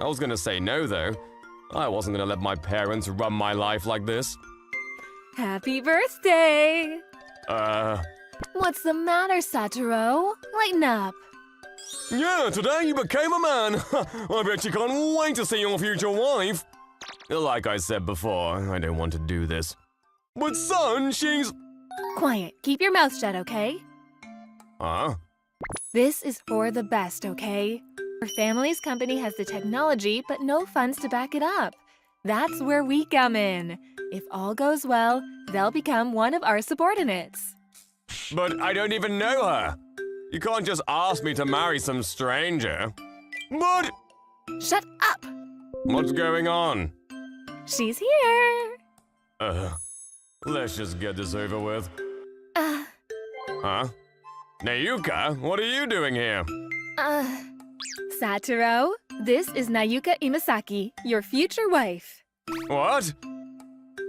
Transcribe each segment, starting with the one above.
I was gonna say no, though. I wasn't gonna let my parents run my life like this. Happy birthday! Uh... What's the matter, Satoru? Lighten up. Yeah, today you became a man! I bet you can't wait to see your future wife! Like I said before, I don't want to do this. But son, she's... Quiet. Keep your mouth shut, okay? Huh? This is for the best, okay? Our family's company has the technology, but no funds to back it up. That's where we come in. If all goes well, they'll become one of our subordinates. But I don't even know her! You can't just ask me to marry some stranger. But... Shut up! What's going on? She's here! Let's just get this over with. Uh, Huh? Nayuka, what are you doing here? Satoru, this is Nayuka Imasaki, your future wife. What?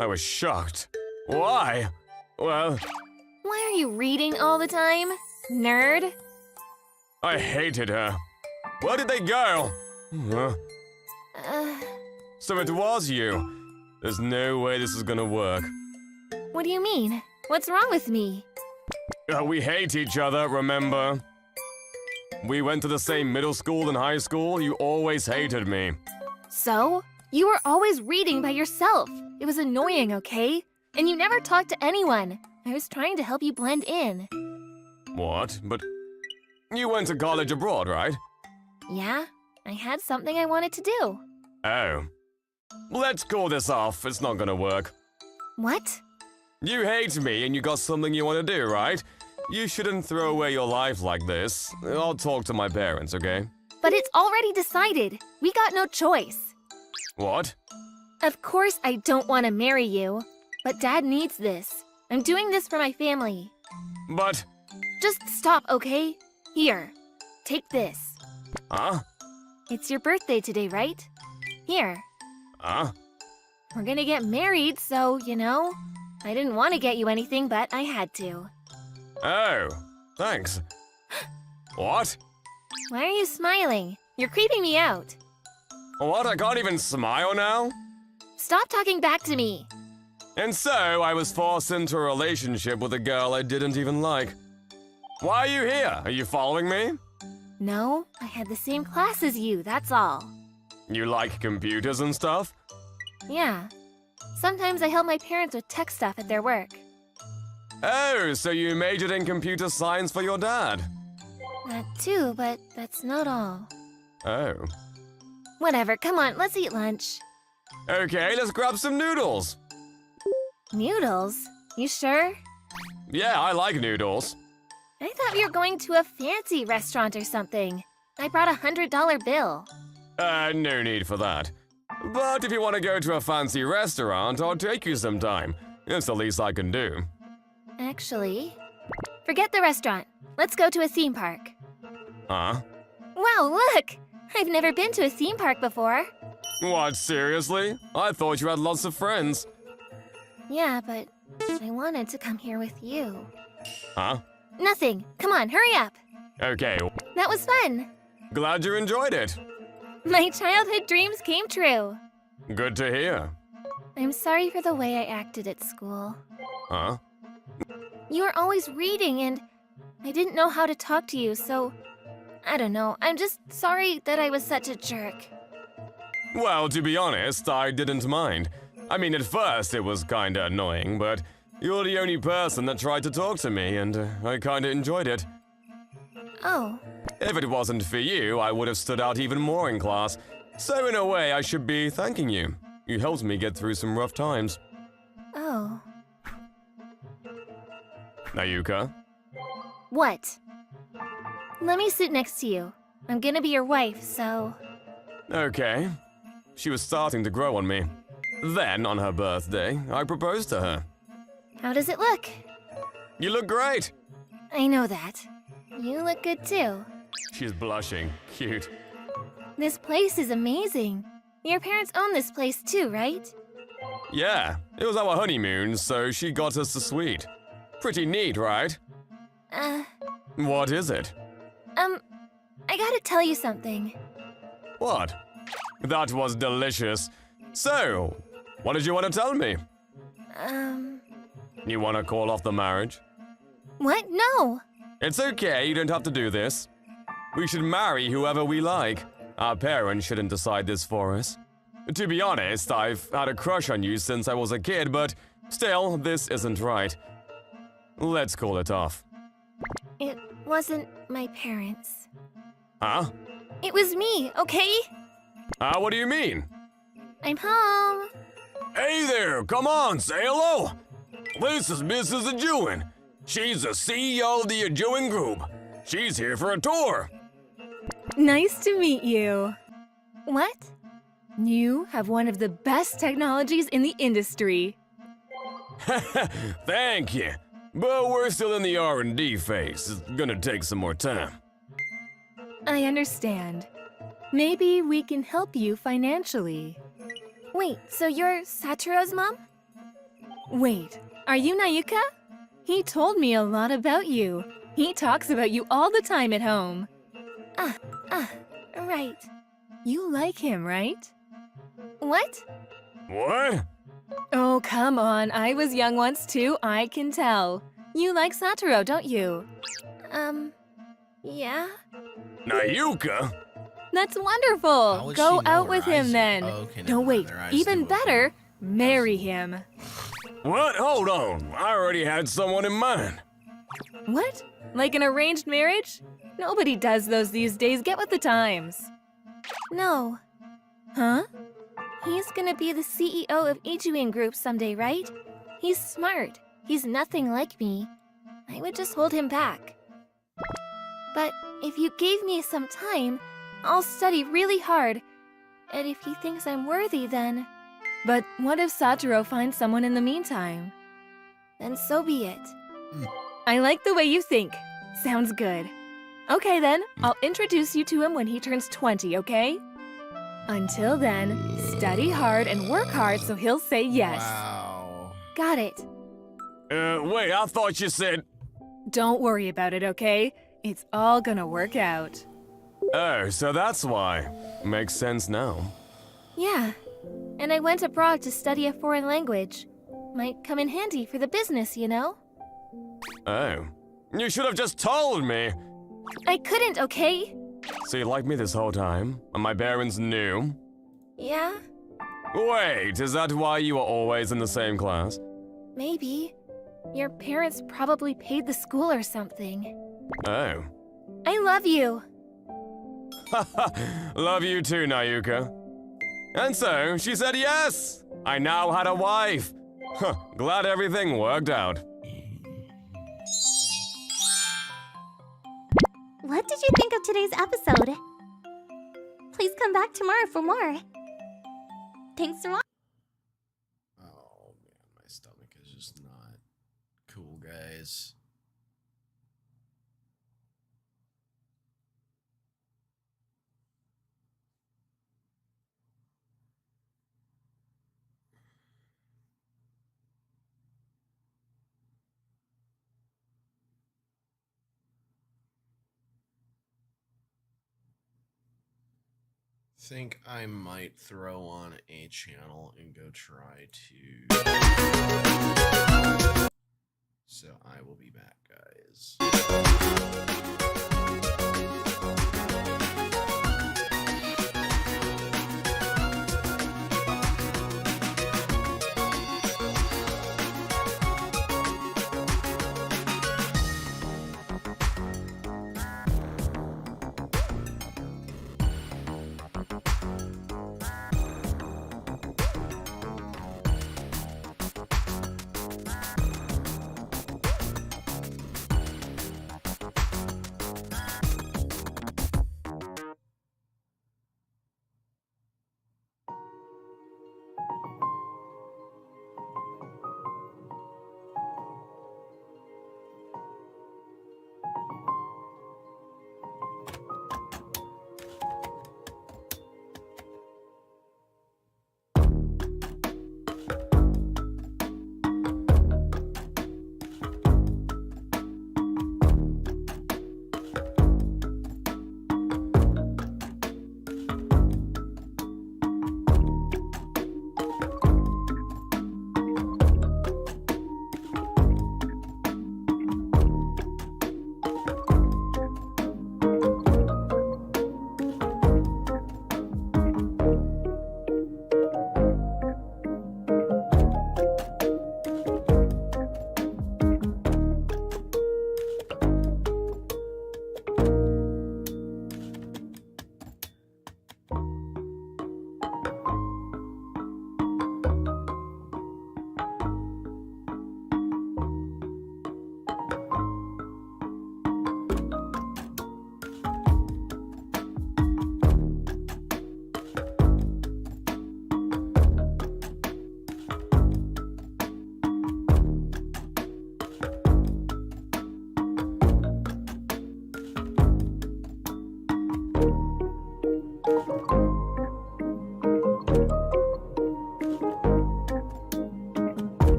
I was shocked. Why? Well, Why are you reading all the time? Nerd? I hated her. Where did they go? Huh? So it was you. There's no way this is gonna work. What do you mean? What's wrong with me? We hate each other, remember? We went to the same middle school and high school. You always hated me. So? You were always reading by yourself. It was annoying, okay? And you never talked to anyone. I was trying to help you blend in. What? But you went to college abroad, right? Yeah? I had something I wanted to do. Oh. Let's call this off. It's not gonna work. What? You hate me and you got something you want to do, right? You shouldn't throw away your life like this. I'll talk to my parents, okay? But it's already decided. We got no choice. What? Of course I don't want to marry you. But Dad needs this. I'm doing this for my family. But... Just stop, okay? Here. Take this. Huh? It's your birthday today, right? Here. Huh? We're gonna get married, so, you know. I didn't want to get you anything, but I had to. Oh, thanks. What? Why are you smiling? You're creeping me out. What? I can't even smile now? Stop talking back to me. And so I was forced into a relationship with a girl I didn't even like. Why are you here? Are you following me? No, I had the same class as you, that's all. You like computers and stuff? Yeah. Sometimes I help my parents with tech stuff at their work. Oh, so you majored in computer science for your dad? That too, but that's not all. Oh. Whatever, come on, let's eat lunch. Okay, let's grab some noodles. Noodles? You sure? Yeah, I like noodles. I thought we were going to a fancy restaurant or something. I brought a $100 bill. No need for that. But if you want to go to a fancy restaurant, I'll take you sometime. It's the least I can do. Actually, forget the restaurant. Let's go to a theme park. Huh? Wow, look! I've never been to a theme park before. What, seriously? I thought you had lots of friends. Yeah, but I wanted to come here with you. Huh? Nothing. Come on, hurry up. Okay, That was fun. glad you enjoyed it. My childhood dreams came true. Good to hear. I'm sorry for the way I acted at school. Huh? You were always reading and I didn't know how to talk to you, so I don't know. I'm just sorry that I was such a jerk. Well, to be honest, I didn't mind. I mean, at first it was kinda annoying, but you're the only person that tried to talk to me, and I kinda enjoyed it. Oh, If it wasn't for you, I would have stood out even more in class. So in a way, I should be thanking you. You helped me get through some rough times. oh. Nayuka? What? Let me sit next to you. I'm gonna be your wife, so... Okay. She was starting to grow on me. Then, on her birthday, I proposed to her. How does it look? You look great! I know that. You look good too. She's blushing. Cute. This place is amazing. Your parents own this place too, right? Yeah, it was our honeymoon, so she got us the suite. Pretty neat, right? What is it? I gotta tell you something. What? That was delicious. So, what did you want to tell me? You want to call off the marriage? What? No. It's okay, you don't have to do this. We should marry whoever we like. Our parents shouldn't decide this for us. To be honest, I've had a crush on you since I was a kid, but still, this isn't right. Let's call it off. It wasn't my parents. Huh? It was me, okay? What do you mean? I'm home. Hey there, come on, say hello. This is Mrs. Ajuin. She's the CEO of the Ajuin Group. She's here for a tour. Nice to meet you. What? You have one of the best technologies in the industry. Thank you. But we're still in the R&D phase. It's gonna take some more time. I understand. Maybe we can help you financially. Wait, so you're Satoru's mom? Wait, are you Nayuka? He told me a lot about you. He talks about you all the time at home. Right. You like him, right? What? What? Oh, come on. I was young once too, I can tell. You like Satoru, don't you? Yeah? Nayuka? That's wonderful. How would Go she know out her with eyes him are- then. Oh, okay, No, never mind. wait. Their eyes Even do open. better, marry him. What? Hold on. I already had someone in mind. What? Like an arranged marriage? Nobody does those these days. Get with the times. No. Huh? He's gonna be the CEO of Ijuin Group someday, right? He's smart. He's nothing like me. I would just hold him back. But if you gave me some time, I'll study really hard. And if he thinks I'm worthy, then... But what if Satoru finds someone in the meantime? Then so be it. I like the way you think. Sounds good. Okay then, I'll introduce you to him when he turns 20, okay? Until then, study hard and work hard so he'll say yes. Wow. Got it. Wait, I thought you said... Don't worry about it, okay? It's all gonna work out. Oh, so that's why. Makes sense now. Yeah. And I went abroad to study a foreign language. Might come in handy for the business, you know? Oh. You should have just told me. I couldn't, okay? So you liked me this whole time, and my parents knew? Yeah? Wait, is that why you were always in the same class? Maybe. Your parents probably paid the school or something. Oh. I love you. Love you too, Nayuka. And so, she said yes! I now had a wife! Huh, glad everything worked out. What did you think of today's episode? Please come back tomorrow for more. Thanks for watching. Oh man, my stomach is just not cool, guys. Think I might throw on a channel and go try to. So I will be back, guys.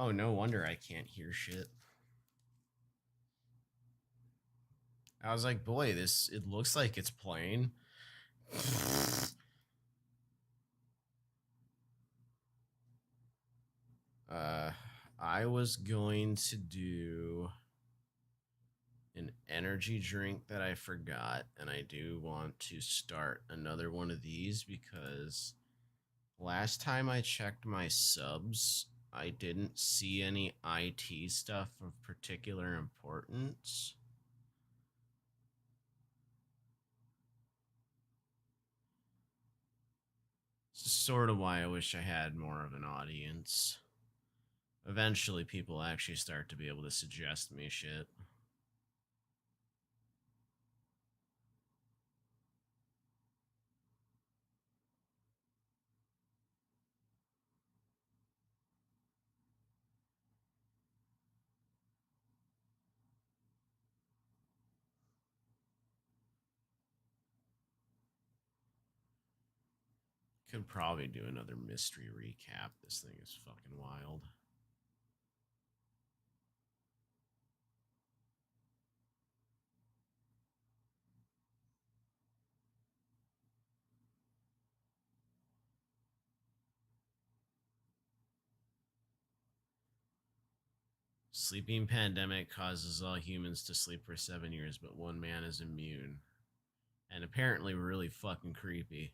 Oh, no wonder I can't hear shit. I was like, boy, it looks like it's playing. I was going to do an energy drink that I forgot, and I do want to start another one of these because last time I checked my subs, I didn't see any IT stuff of particular importance. This is sort of why I wish I had more of an audience. Eventually, people actually start to be able to suggest me shit. Could probably do another mystery recap. This thing is fucking wild. Sleeping pandemic causes all humans to sleep for 7 years, but one man is immune. And apparently really fucking creepy.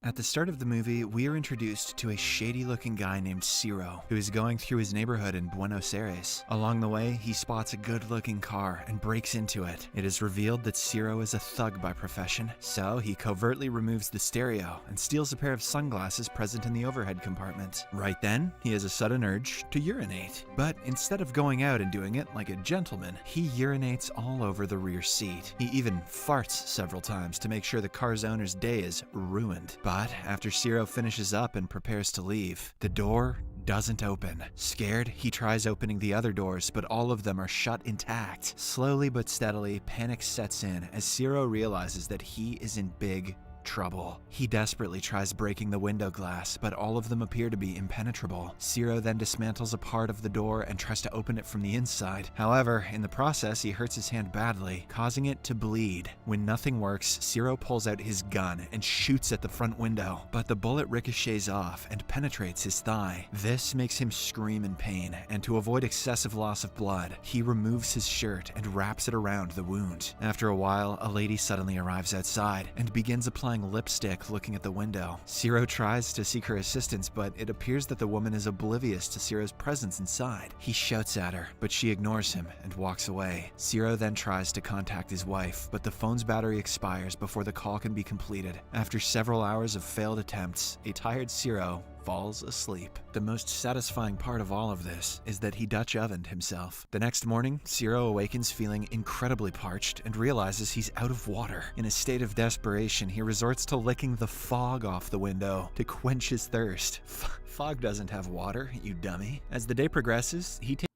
At the start of the movie, we are introduced to a shady-looking guy named Ciro, who is going through his neighborhood in Buenos Aires. Along the way, he spots a good-looking car and breaks into it. It is revealed that Ciro is a thug by profession, so he covertly removes the stereo and steals a pair of sunglasses present in the overhead compartment. Right then, he has a sudden urge to urinate. But instead of going out and doing it like a gentleman, he urinates all over the rear seat. He even farts several times to make sure the car's owner's day is ruined. But after Ciro finishes up and prepares to leave, the door doesn't open. Scared, he tries opening the other doors, but all of them are shut intact. Slowly but steadily, panic sets in as Ciro realizes that he is in big trouble. He desperately tries breaking the window glass, but all of them appear to be impenetrable. Ciro then dismantles a part of the door and tries to open it from the inside. However, in the process, he hurts his hand badly, causing it to bleed. When nothing works, Ciro pulls out his gun and shoots at the front window, but the bullet ricochets off and penetrates his thigh. This makes him scream in pain, and to avoid excessive loss of blood, he removes his shirt and wraps it around the wound. After a while, a lady suddenly arrives outside and begins applying lipstick looking at the window. Ciro tries to seek her assistance, but it appears that the woman is oblivious to Ciro's presence inside. He shouts at her, but she ignores him and walks away. Ciro then tries to contact his wife, but the phone's battery expires before the call can be completed. After several hours of failed attempts, a tired Ciro falls asleep. The most satisfying part of all of this is that he Dutch ovened himself. The next morning, Ciro awakens feeling incredibly parched and realizes he's out of water. In a state of desperation, he resorts to licking the fog off the window to quench his thirst. Fog doesn't have water, you dummy. As the day progresses, he takes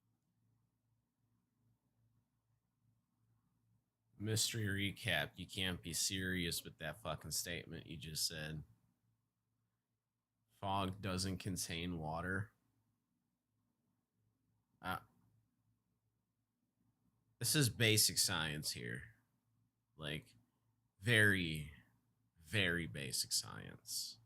Mystery recap. You can't be serious with that fucking statement you just said. Fog doesn't contain water. This is basic science here. Like, very, very basic science.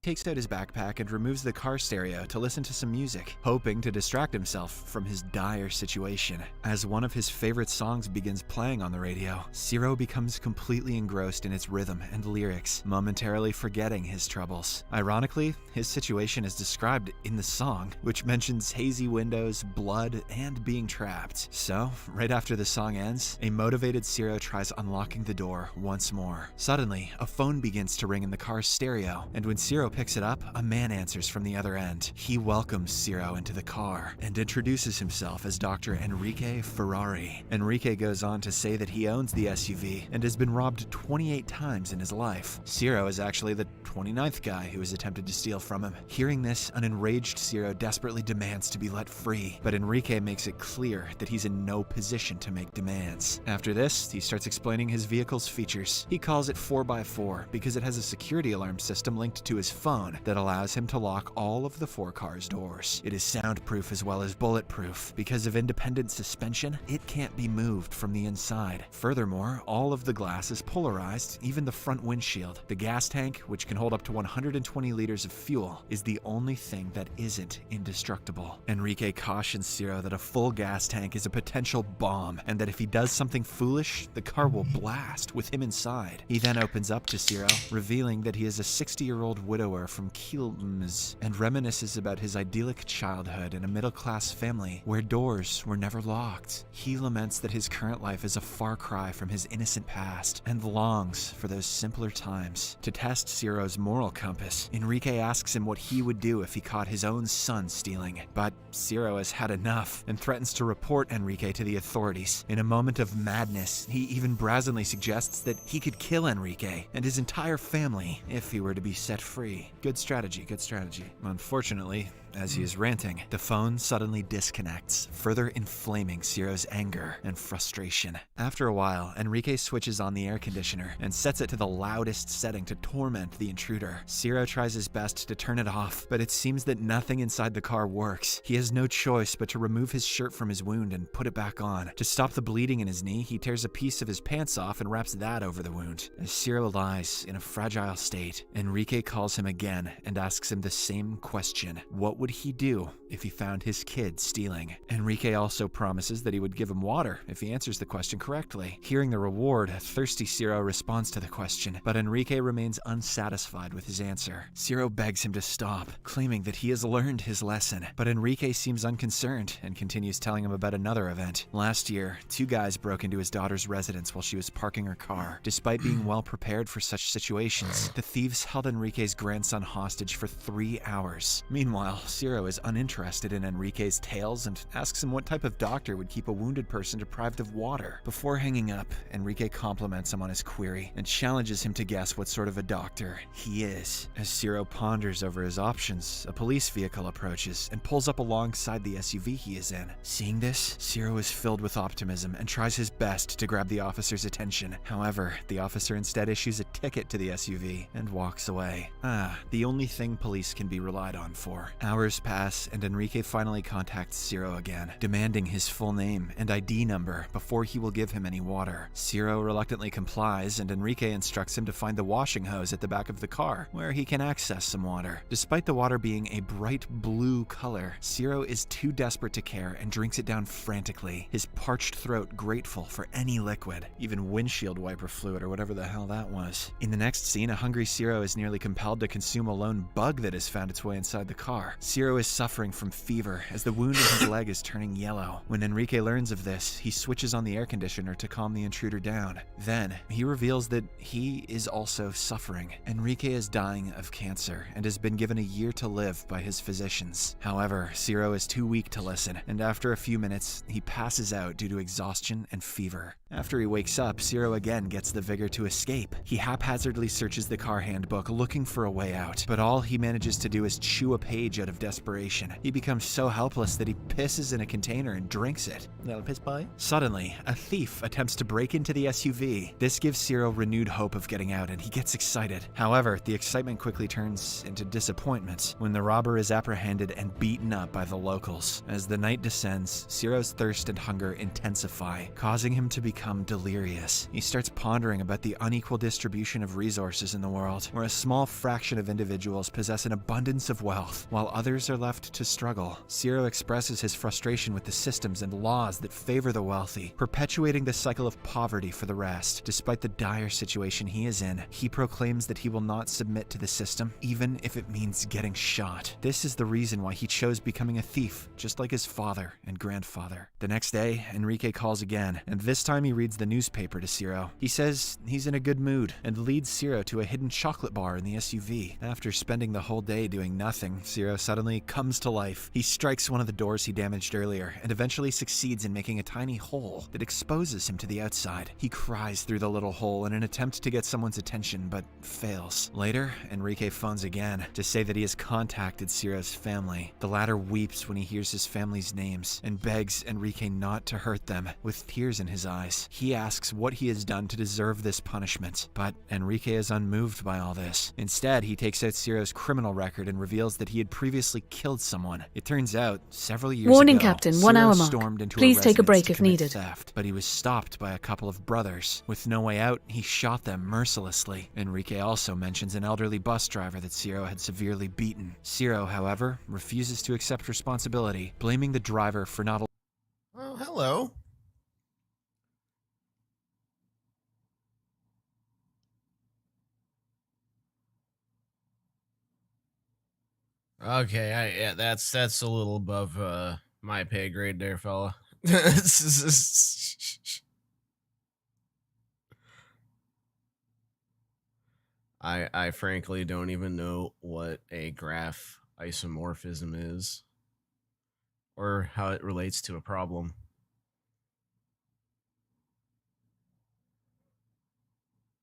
takes out his backpack and removes the car stereo to listen to some music, hoping to distract himself from his dire situation. As one of his favorite songs begins playing on the radio, Ciro becomes completely engrossed in its rhythm and lyrics, momentarily forgetting his troubles. Ironically, his situation is described in the song, which mentions hazy windows, blood, and being trapped. So, right after the song ends, a motivated Ciro tries unlocking the door once more. Suddenly, a phone begins to ring in the car's stereo, and when Ciro picks it up, a man answers from the other end. He welcomes Ciro into the car and introduces himself as Dr. Enrique Ferrari. Enrique goes on to say that he owns the SUV and has been robbed 28 times in his life. Ciro is actually the 29th guy who has attempted to steal from him. Hearing this, an enraged Ciro desperately demands to be let free, but Enrique makes it clear that he's in no position to make demands. After this, he starts explaining his vehicle's features. He calls it 4x4 because it has a security alarm system linked to his phone that allows him to lock all of the 4 cars' doors. It is soundproof as well as bulletproof. Because of independent suspension, it can't be moved from the inside. Furthermore, all of the glass is polarized, even the front windshield. The gas tank, which can hold up to 120 liters of fuel, is the only thing that isn't indestructible. Enrique cautions Ciro that a full gas tank is a potential bomb, and that if he does something foolish, the car will blast with him inside. He then opens up to Ciro, revealing that he is a 60-year-old widower from Quilmes, and reminisces about his idyllic childhood in a middle-class family where doors were never locked. He laments that his current life is a far cry from his innocent past, and longs for those simpler times. To test Ciro's moral compass, Enrique asks him what he would do if he caught his own son stealing. But Ciro has had enough and threatens to report Enrique to the authorities. In a moment of madness, he even brazenly suggests that he could kill Enrique and his entire family if he were to be set free. Good strategy, good strategy. Unfortunately, as he is ranting, the phone suddenly disconnects, further inflaming Ciro's anger and frustration. After a while, Enrique switches on the air conditioner and sets it to the loudest setting to torment the intruder. Ciro tries his best to turn it off, but it seems that nothing inside the car works. He has no choice but to remove his shirt from his wound and put it back on. To stop the bleeding in his knee, he tears a piece of his pants off and wraps that over the wound. As Ciro lies in a fragile state, Enrique calls him again and asks him the same question. What would he do if he found his kid stealing? Enrique also promises that he would give him water if he answers the question correctly. Hearing the reward, a thirsty Ciro responds to the question, but Enrique remains unsatisfied with his answer. Ciro begs him to stop, claiming that he has learned his lesson, but Enrique seems unconcerned and continues telling him about another event. Last year, 2 guys broke into his daughter's residence while she was parking her car. Despite being well prepared for such situations, the thieves held Enrique's grandson hostage for 3 hours. Meanwhile, Ciro is uninterested in Enrique's tales and asks him what type of doctor would keep a wounded person deprived of water. Before hanging up, Enrique compliments him on his query and challenges him to guess what sort of a doctor he is. As Ciro ponders over his options, a police vehicle approaches and pulls up alongside the SUV he is in. Seeing this, Ciro is filled with optimism and tries his best to grab the officer's attention. However, the officer instead issues a ticket to the SUV and walks away. The only thing police can be relied on for. Hours pass and Enrique finally contacts Ciro again, demanding his full name and ID number before he will give him any water. Ciro reluctantly complies and Enrique instructs him to find the washing hose at the back of the car, where he can access some water. Despite the water being a bright blue color, Ciro is too desperate to care and drinks it down frantically, his parched throat grateful for any liquid, even windshield wiper fluid or whatever the hell that was. In the next scene, a hungry Ciro is nearly compelled to consume a lone bug that has found its way inside the car. Ciro is suffering from fever as the wound in his leg is turning yellow. When Enrique learns of this, he switches on the air conditioner to calm the intruder down. Then, he reveals that he is also suffering. Enrique is dying of cancer and has been given a year to live by his physicians. However, Ciro is too weak to listen, and after a few minutes, he passes out due to exhaustion and fever. After he wakes up, Ciro again gets the vigor to escape. He haphazardly searches the car handbook looking for a way out, but all he manages to do is chew a page out of desperation. He becomes so helpless that he pisses in a container and drinks it. Little piss boy. Suddenly, a thief attempts to break into the SUV. This gives Ciro renewed hope of getting out and he gets excited. However, the excitement quickly turns into disappointment when the robber is apprehended and beaten up by the locals. As the night descends, Ciro's thirst and hunger intensify, causing him to become delirious. He starts pondering about the unequal distribution of resources in the world, where a small fraction of individuals possess an abundance of wealth, while others others are left to struggle. Zero expresses his frustration with the systems and laws that favor the wealthy, perpetuating the cycle of poverty for the rest. Despite the dire situation he is in, he proclaims that he will not submit to the system, even if it means getting shot. This is the reason why he chose becoming a thief, just like his father and grandfather. The next day, Enrique calls again, and this time he reads the newspaper to Ciro. He says he's in a good mood and leads Ciro to a hidden chocolate bar in the SUV. After spending the whole day doing nothing, Ciro suddenly comes to life. He strikes one of the doors he damaged earlier and eventually succeeds in making a tiny hole that exposes him to the outside. He cries through the little hole in an attempt to get someone's attention, but fails. Later, Enrique phones again to say that he has contacted Ciro's family. The latter weeps when he hears his family's names and begs Enrique not to hurt them, with tears in his eyes. He asks what he has done to deserve this punishment, but Enrique is unmoved by all this. Instead, he takes out Ciro's criminal record and reveals that he had previously killed someone. It turns out, several years Warning, ago, Captain, Ciro 1 hour mark. stormed into Please take a residence break to if commit needed. theft, but he was stopped by a couple of brothers. With no way out, he shot them mercilessly. Enrique also mentions an elderly bus driver that Ciro had severely beaten. Ciro, however, refuses to accept responsibility, blaming the driver for not. Oh, hello. Okay, yeah, that's a little above my pay grade there, fella. I frankly don't even know what a graph isomorphism is or how it relates to a problem.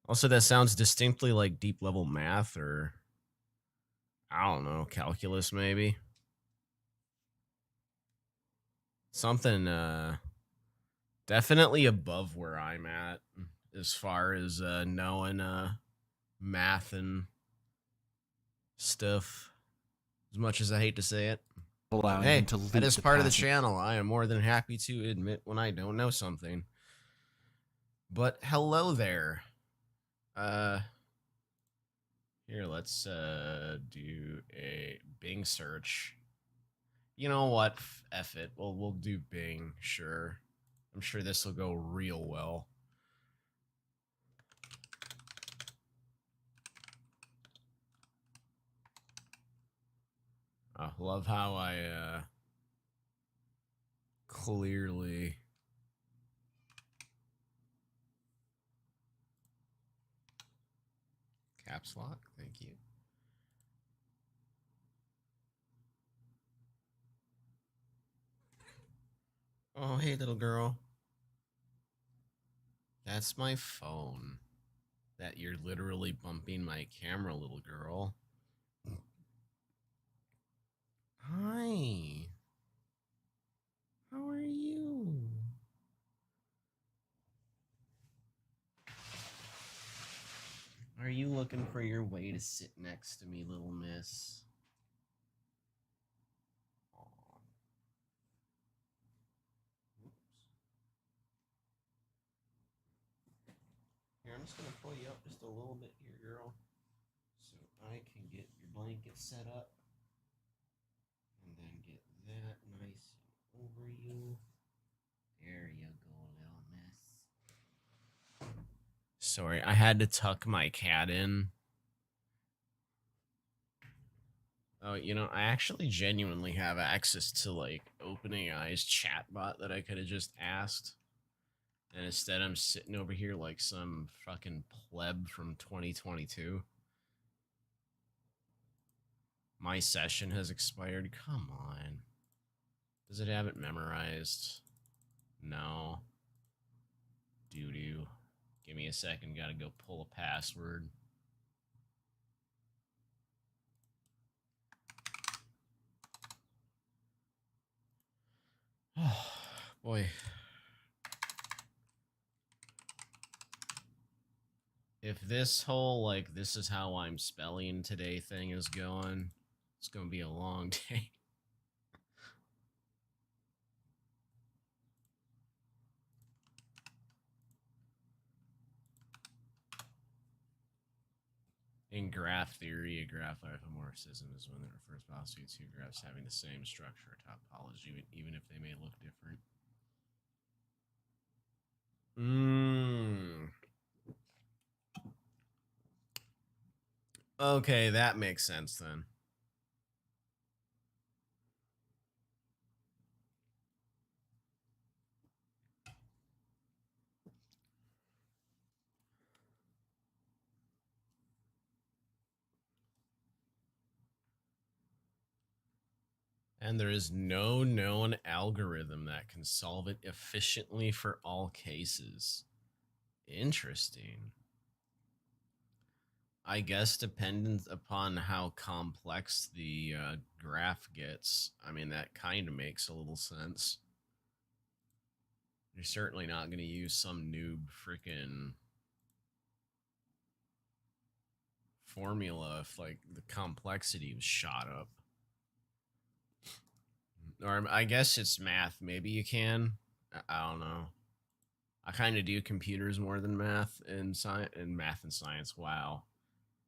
Also, that sounds distinctly like deep level math or I don't know, calculus maybe. Something definitely above where I'm at as far as knowing math and stuff. As much as I hate to say it. Allowing Hey, him to loot that is the part of the passenger. channel. I am more than happy to admit when I don't know something. But hello there. Here, let's do a Bing search. You know what? F it. We'll do Bing, sure. I'm sure this will go real well. I love how I clearly caps lock. Thank you. Oh, hey, little girl. That's my phone. That you're literally bumping my camera, little girl. Hi. How are you? Are you looking for your way to sit next to me, little miss? Aw. Oops. Here, I'm just gonna pull you up just a little bit here, girl, so I can get your blanket set up. And then get that nice over you. There you go, little miss. Sorry, I had to tuck my cat in. Oh, you know, I actually genuinely have access to, like, OpenAI's chatbot that I could have just asked. And instead I'm sitting over here like some fucking pleb from 2022. My session has expired. Come on. Does it have it memorized? No. Doo-doo. Give me a second. Gotta go pull a password. Oh, boy. If this whole, like, this is how I'm spelling today thing is going, it's gonna be a long day. In graph theory, a graph isomorphism is when it refers possibly to two graphs having the same structure or topology, even if they may look different. Okay, that makes sense then. And there is no known algorithm that can solve it efficiently for all cases. Interesting. I guess dependent upon how complex the graph gets. I mean, that kind of makes a little sense. You're certainly not going to use some noob freaking formula if, like, the complexity was shot up. Or I guess it's math. Maybe you can. I don't know. I kind of do computers more than math and science and math and science. Wow.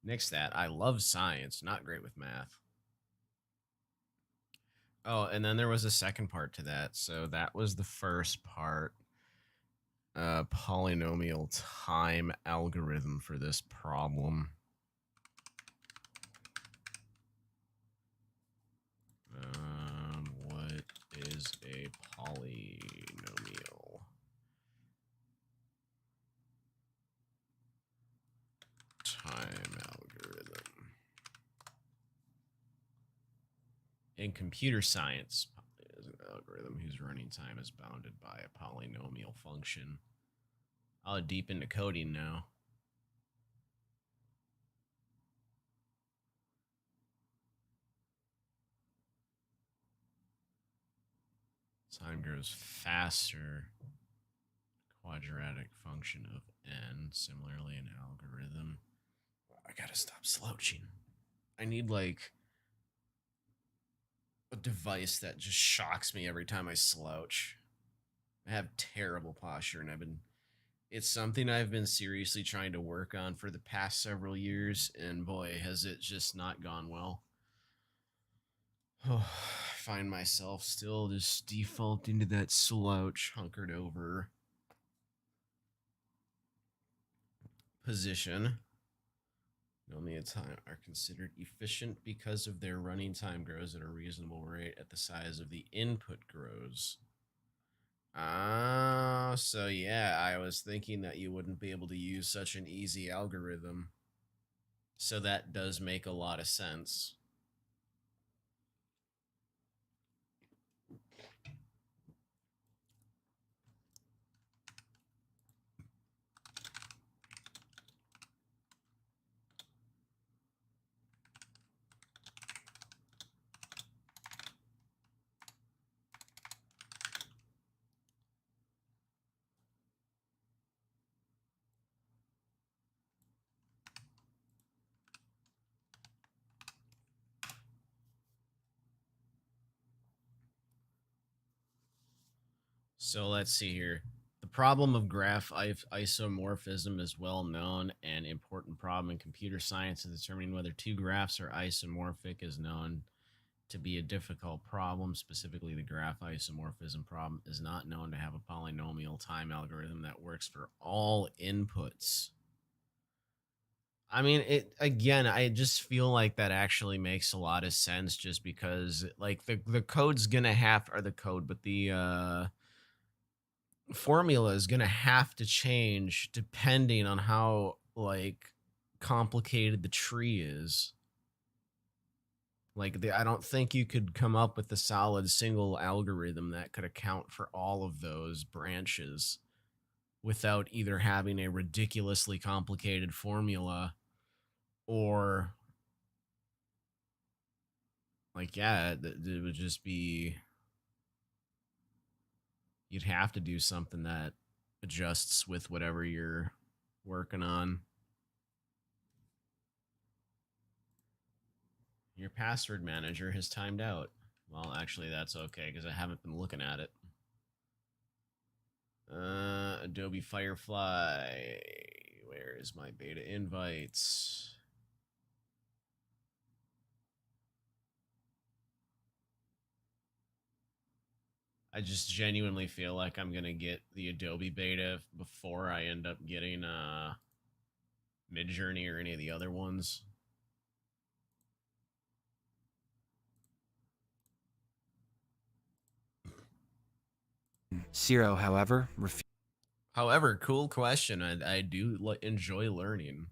Nix that. I love science. Not great with math. Oh, and then there was a second part to that. So that was the first part. Polynomial time algorithm for this problem. What is a polynomial time algorithm? In computer science, is an algorithm whose running time is bounded by a polynomial function. I'll deep into coding now. Time grows faster. Quadratic function of n. Similarly, an algorithm. I gotta stop slouching. I need, like, a device that just shocks me every time I slouch. I have terrible posture, and it's something I've been seriously trying to work on for the past several years, and boy, has it just not gone well. Oh, I find myself still just defaulting to that slouch, hunkered over position. Only a time are considered efficient because of their running time grows at a reasonable rate at the size of the input grows. Ah, so yeah, I was thinking that you wouldn't be able to use such an easy algorithm. So that does make a lot of sense. So let's see here. The problem of graph isomorphism is well known. An important problem in computer science is determining whether two graphs are isomorphic is known to be a difficult problem. Specifically, the graph isomorphism problem is not known to have a polynomial time algorithm that works for all inputs. I mean, I just feel like that actually makes a lot of sense just because, like, the code's gonna have, or the code, but the formula is going to have to change depending on how, like, complicated the tree is. Like, I don't think you could come up with a solid single algorithm that could account for all of those branches without either having a ridiculously complicated formula or, like, yeah, it would just be, you'd have to do something that adjusts with whatever you're working on. Your password manager has timed out. Well, actually, that's okay because I haven't been looking at it. Adobe Firefly. Where is my beta invites? I just genuinely feel like I'm gonna get the Adobe beta before I end up getting Midjourney or any of the other ones. Zero, however, However, cool question. I do enjoy learning.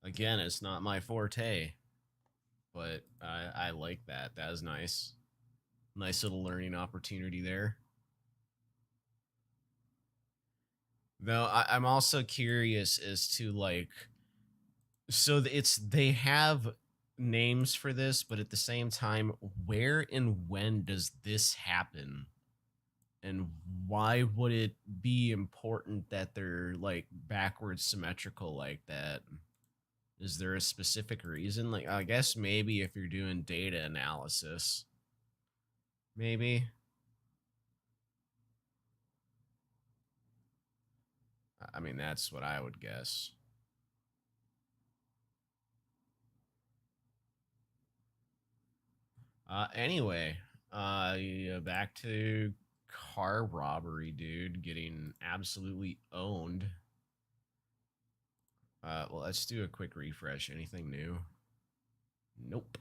Again, it's not my forte, but I like that. That is nice. Nice little learning opportunity there. Though I'm also curious as to like, so they have names for this, but at the same time, where and when does this happen? And why would it be important that they're like backwards symmetrical like that? Is there a specific reason? Like, I guess maybe if you're doing data analysis, maybe. I mean, that's what I would guess. Anyway, yeah, back to car robbery, dude, getting absolutely owned. Well, let's do a quick refresh. Anything new? Nope.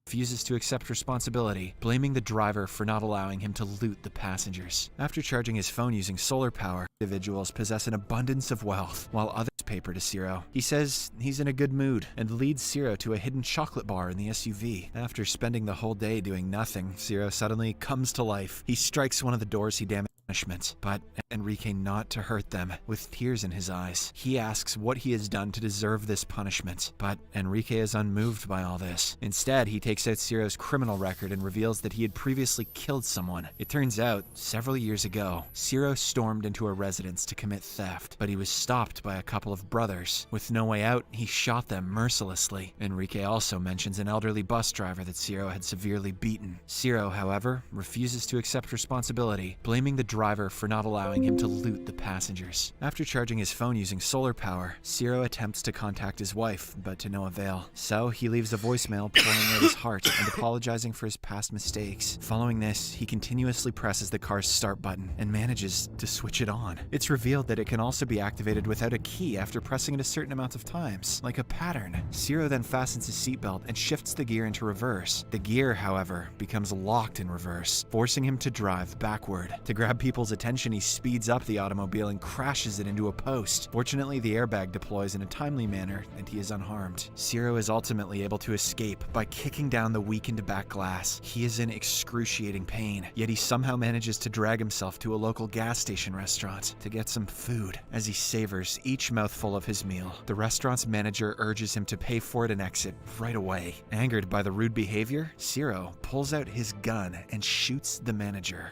refuses to accept responsibility, blaming the driver for not allowing him to loot the passengers. After charging his phone using solar power, individuals possess an abundance of wealth, while others paper to Zero. He says he's in a good mood and leads Zero to a hidden chocolate bar in the SUV. After spending the whole day doing nothing, Zero suddenly comes to life. He strikes one of the doors he damaged, but Enrique not to hurt them. With tears in his eyes, he asks what he has done to deserve this punishment, but Enrique is unmoved by all this. Instead, he takes out Zero's criminal record and reveals that he had previously killed someone. It turns out, several years ago, Zero stormed into a residence to commit theft, but he was stopped by a couple of brothers. With no way out, he shot them mercilessly. Enrique also mentions an elderly bus driver that Zero had severely beaten. Zero, however, refuses to accept responsibility, blaming the driver for not allowing him to loot the passengers. After charging his phone using solar power, Zero attempts to contact his wife, but to no avail. So he leaves a voicemail pouring out his heart and apologizing for his past mistakes. Following this, he continuously presses the car's start button and manages to switch it on. It's revealed that it can also be activated without a key after pressing it a certain amount of times, like a pattern. Zero then fastens his seatbelt and shifts the gear into reverse. The gear, however, becomes locked in reverse, forcing him to drive backward. To grab people's attention, he speeds up the automobile and crashes it into a post. Fortunately, the airbag deploys in a timely manner, and he is unharmed. Zero is ultimately able to escape by kicking down the weakened back glass. He is in excruciating pain, yet he somehow manages to drag himself to a local gas station restaurant to get some food. As he savors each mouthful of his meal, the restaurant's manager urges him to pay for it and exit right away. Angered by the rude behavior, Zero pulls out his gun and shoots the manager.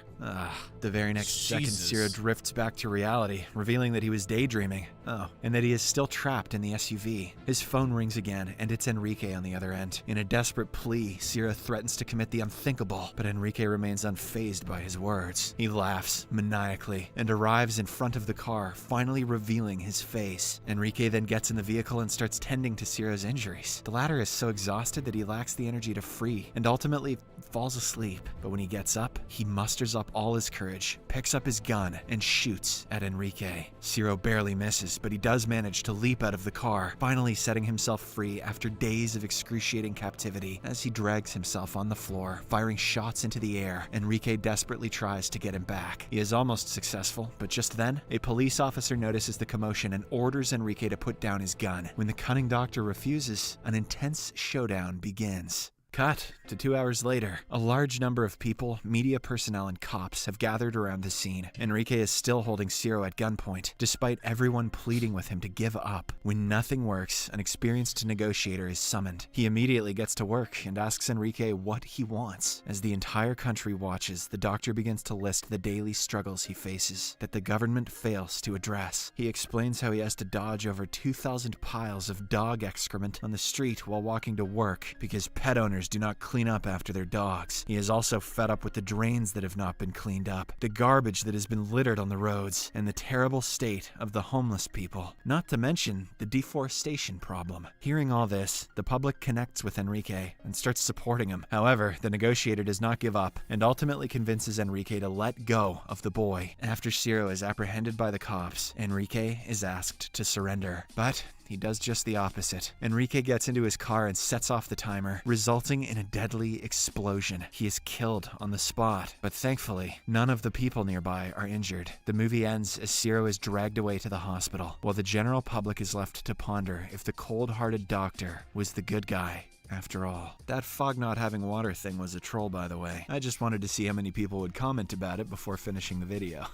The very next second, Zero drifts back to reality, revealing that he was daydreaming. And that he is still trapped in the SUV. His phone rings again, and it's Enrique on the other end. In a desperate plea, Zero threatens to commit the unthinkable, but Enrique remains unfazed by his words. He laughs maniacally and arrives in front of the car, finally revealing his face. Enrique then gets in the vehicle and starts tending to Zero's injuries. The latter is so exhausted that he lacks the energy to free, and ultimately falls asleep. But when he gets up, he musters up all his courage, picks up his gun, and shoots at Enrique. Zero barely misses, but he does manage to leap out of the car, finally setting himself free after days of excruciating captivity. As he drags himself on the floor, firing shots into the air, Enrique desperately tries to get him back. He is almost successful, but just then, a police officer notices the commotion and orders Enrique to put down his gun. When the cunning doctor refuses, an intense showdown begins. Cut to 2 hours later. A large number of people, media personnel, and cops have gathered around the scene. Enrique is still holding Zero at gunpoint, despite everyone pleading with him to give up. When nothing works, an experienced negotiator is summoned. He immediately gets to work and asks Enrique what he wants. As the entire country watches, the doctor begins to list the daily struggles he faces that the government fails to address. He explains how he has to dodge over 2,000 piles of dog excrement on the street while walking to work because pet owners owners do not clean up after their dogs. He is also fed up with the drains that have not been cleaned up, the garbage that has been littered on the roads, and the terrible state of the homeless people. Not to mention the deforestation problem. Hearing all this, the public connects with Enrique and starts supporting him. However, the negotiator does not give up and ultimately convinces Enrique to let go of the boy. After Ciro is apprehended by the cops, Enrique is asked to surrender. But he does just the opposite. Enrique gets into his car and sets off the timer, resulting in a deadly explosion. He is killed on the spot, but thankfully, none of the people nearby are injured. The movie ends as Ciro is dragged away to the hospital, while the general public is left to ponder if the cold-hearted doctor was the good guy after all. That fog not having water thing was a troll, by the way. I just wanted to see how many people would comment about it before finishing the video.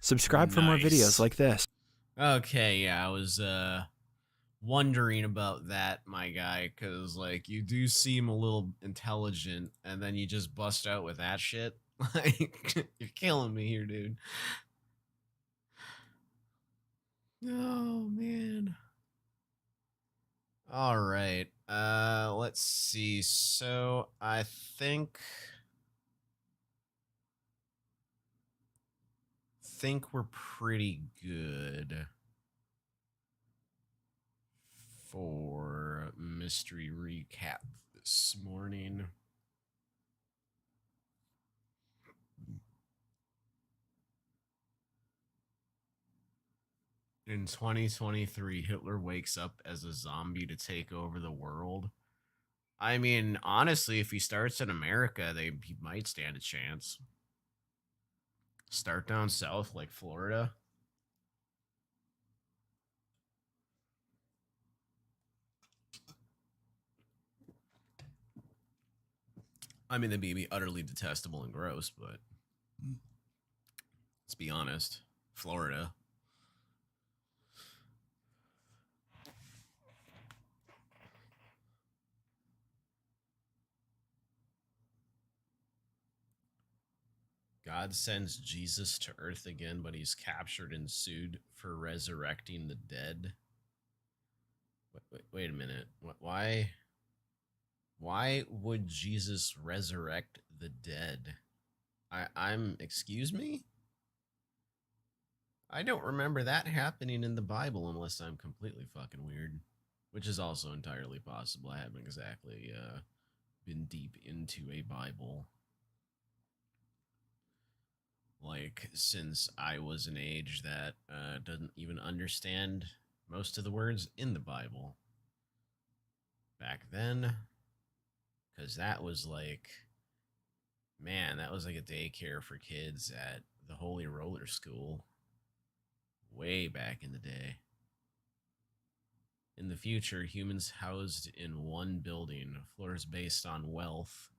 Subscribe for more videos like this. Okay, yeah, I was wondering about that, my guy, because like you do seem a little intelligent, and then you just bust out with that shit. Like you're killing me here, dude. Oh man. All right. Let's see. So I think we're pretty good for mystery recap this morning. In 2023, Hitler wakes up as a zombie to take over the world. I mean, honestly, if he starts in America, he might stand a chance. Start down south like Florida. I mean, they'd be utterly detestable and gross, but let's be honest. Florida. God sends Jesus to Earth again, but he's captured and sued for resurrecting the dead. Wait a minute. Why would Jesus resurrect the dead? Excuse me? I don't remember that happening in the Bible unless I'm completely fucking weird, which is also entirely possible. I haven't exactly been deep into a Bible. Like, since I was an age that doesn't even understand most of the words in the Bible. Back then, because that was like, man, that was like a daycare for kids at the Holy Roller School. Way back in the day. In the future, humans housed in one building, floors based on wealth.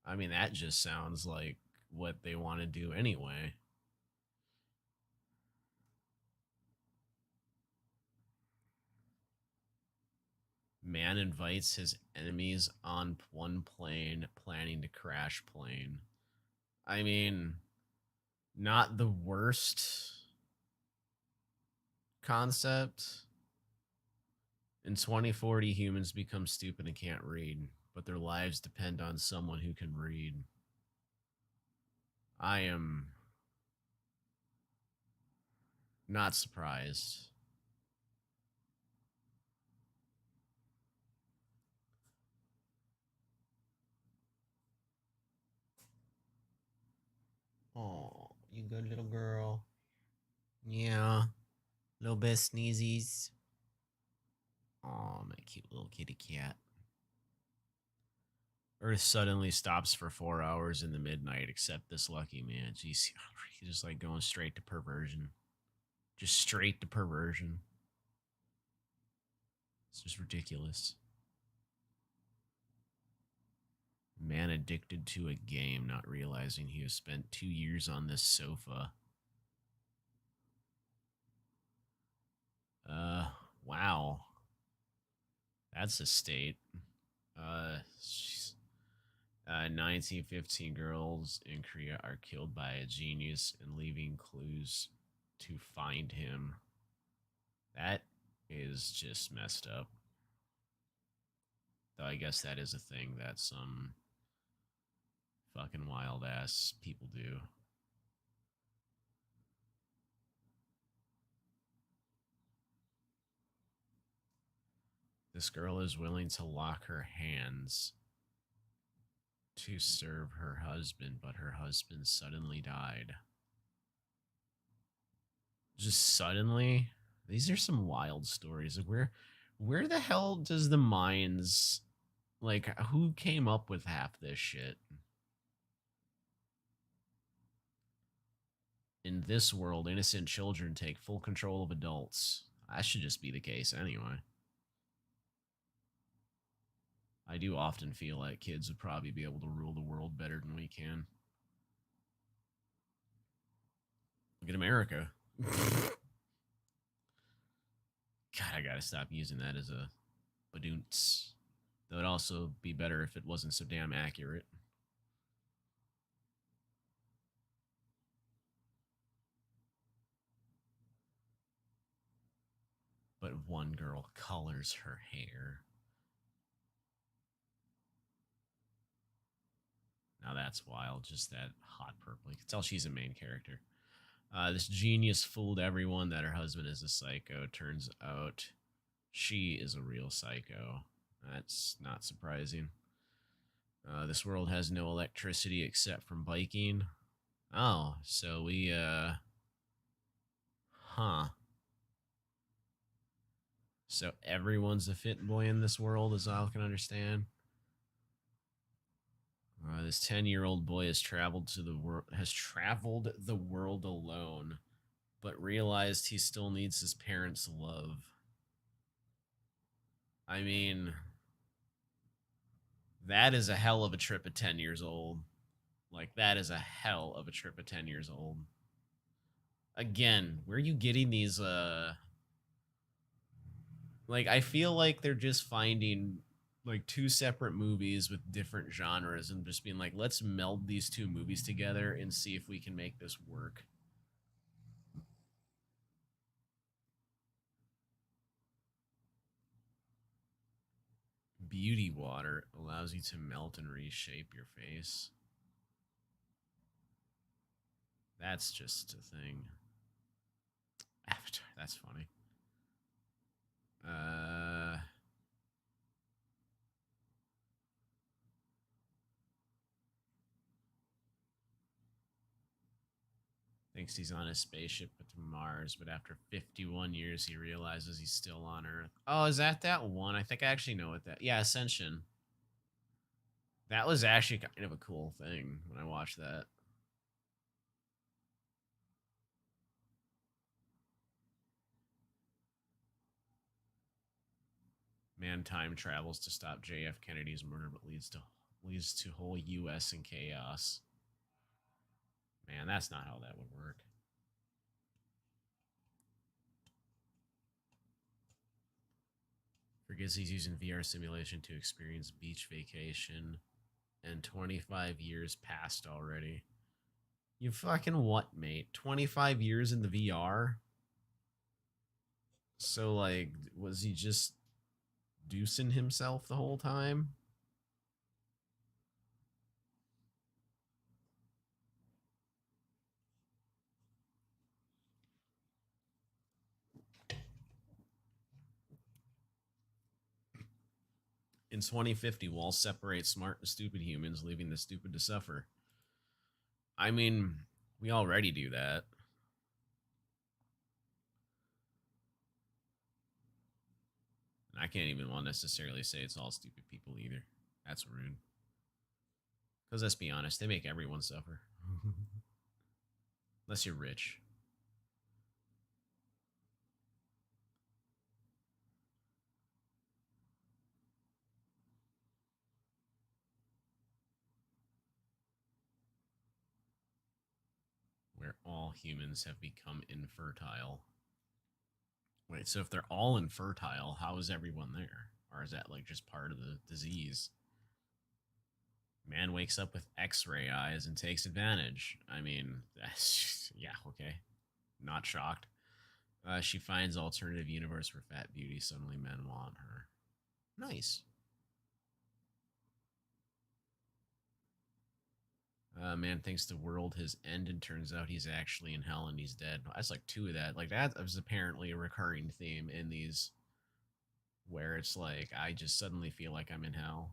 I mean, that just sounds like what they want to do anyway. Man invites his enemies on one plane, planning to crash plane. I mean, not the worst concept. In 2040, humans become stupid and can't read, but their lives depend on someone who can read. I am not surprised. Oh, you good little girl. Yeah. Little bit sneezies. Oh, my cute little kitty cat. Earth suddenly stops for 4 hours in the midnight, except this lucky man. Jeez, he's just like going straight to perversion. Just straight to perversion. It's just ridiculous. Man addicted to a game, not realizing he has spent 2 years on this sofa. Wow. That's a state. 1915 girls in Korea are killed by a genius and leaving clues to find him. That is just messed up. The I guess that is a thing that some fucking wild ass people do. This girl is willing to lock her hands to serve her husband, but her husband suddenly died. Just suddenly? These are some wild stories. Where the hell does the minds, like, who came up with half this shit? In this world, innocent children take full control of adults. That should just be the case anyway. I do often feel like kids would probably be able to rule the world better than we can. Look at America. God, I gotta stop using that as a badoonts. That would also be better if it wasn't so damn accurate. But one girl colors her hair. Now that's wild, just that hot purple. You can tell she's a main character. This genius fooled everyone that her husband is a psycho. Turns out she is a real psycho. That's not surprising. This world has no electricity except from biking. Oh, so we, huh. So everyone's a fit boy in this world, is all I can understand. This 10-year-old boy has traveled the world alone, but realized he still needs his parents' love. I mean, that is a hell of a trip at 10 years old. Like, that is a hell of a trip at 10 years old. Again, where are you getting these, like, I feel like they're just finding like two separate movies with different genres and just being like, let's meld these two movies together and see if we can make this work. Beauty water allows you to melt and reshape your face. That's just a thing. Avatar, that's funny. Thinks he's on a spaceship to Mars, but after 51 years, he realizes he's still on Earth. Oh, is that one? I think I actually know what that... Yeah, Ascension. That was actually kind of a cool thing when I watched that. Man time travels to stop JF Kennedy's murder, but leads to whole U.S. in chaos. Man, that's not how that would work. Forgets he's using VR simulation to experience beach vacation, and 25 years passed already. You fucking what, mate? 25 years in the VR? So, like, was he just deucing himself the whole time? In 2050, we'll separate smart and stupid humans, leaving the stupid to suffer. I mean, we already do that. And I can't even necessarily say it's all stupid people either. That's rude. Because let's be honest, they make everyone suffer. Unless you're rich. Where all humans have become infertile. Wait, so if they're all infertile, how is everyone there? Or is that like just part of the disease? Man wakes up with X-ray eyes and takes advantage. I mean, that's just, yeah, okay. Not shocked. She finds alternative universe for fat beauty. Suddenly men want her. Nice. Man thinks the world has ended. Turns out he's actually in hell and he's dead. That's like 2 of that. Like that was apparently a recurring theme in these, where it's like I just suddenly feel like I'm in hell.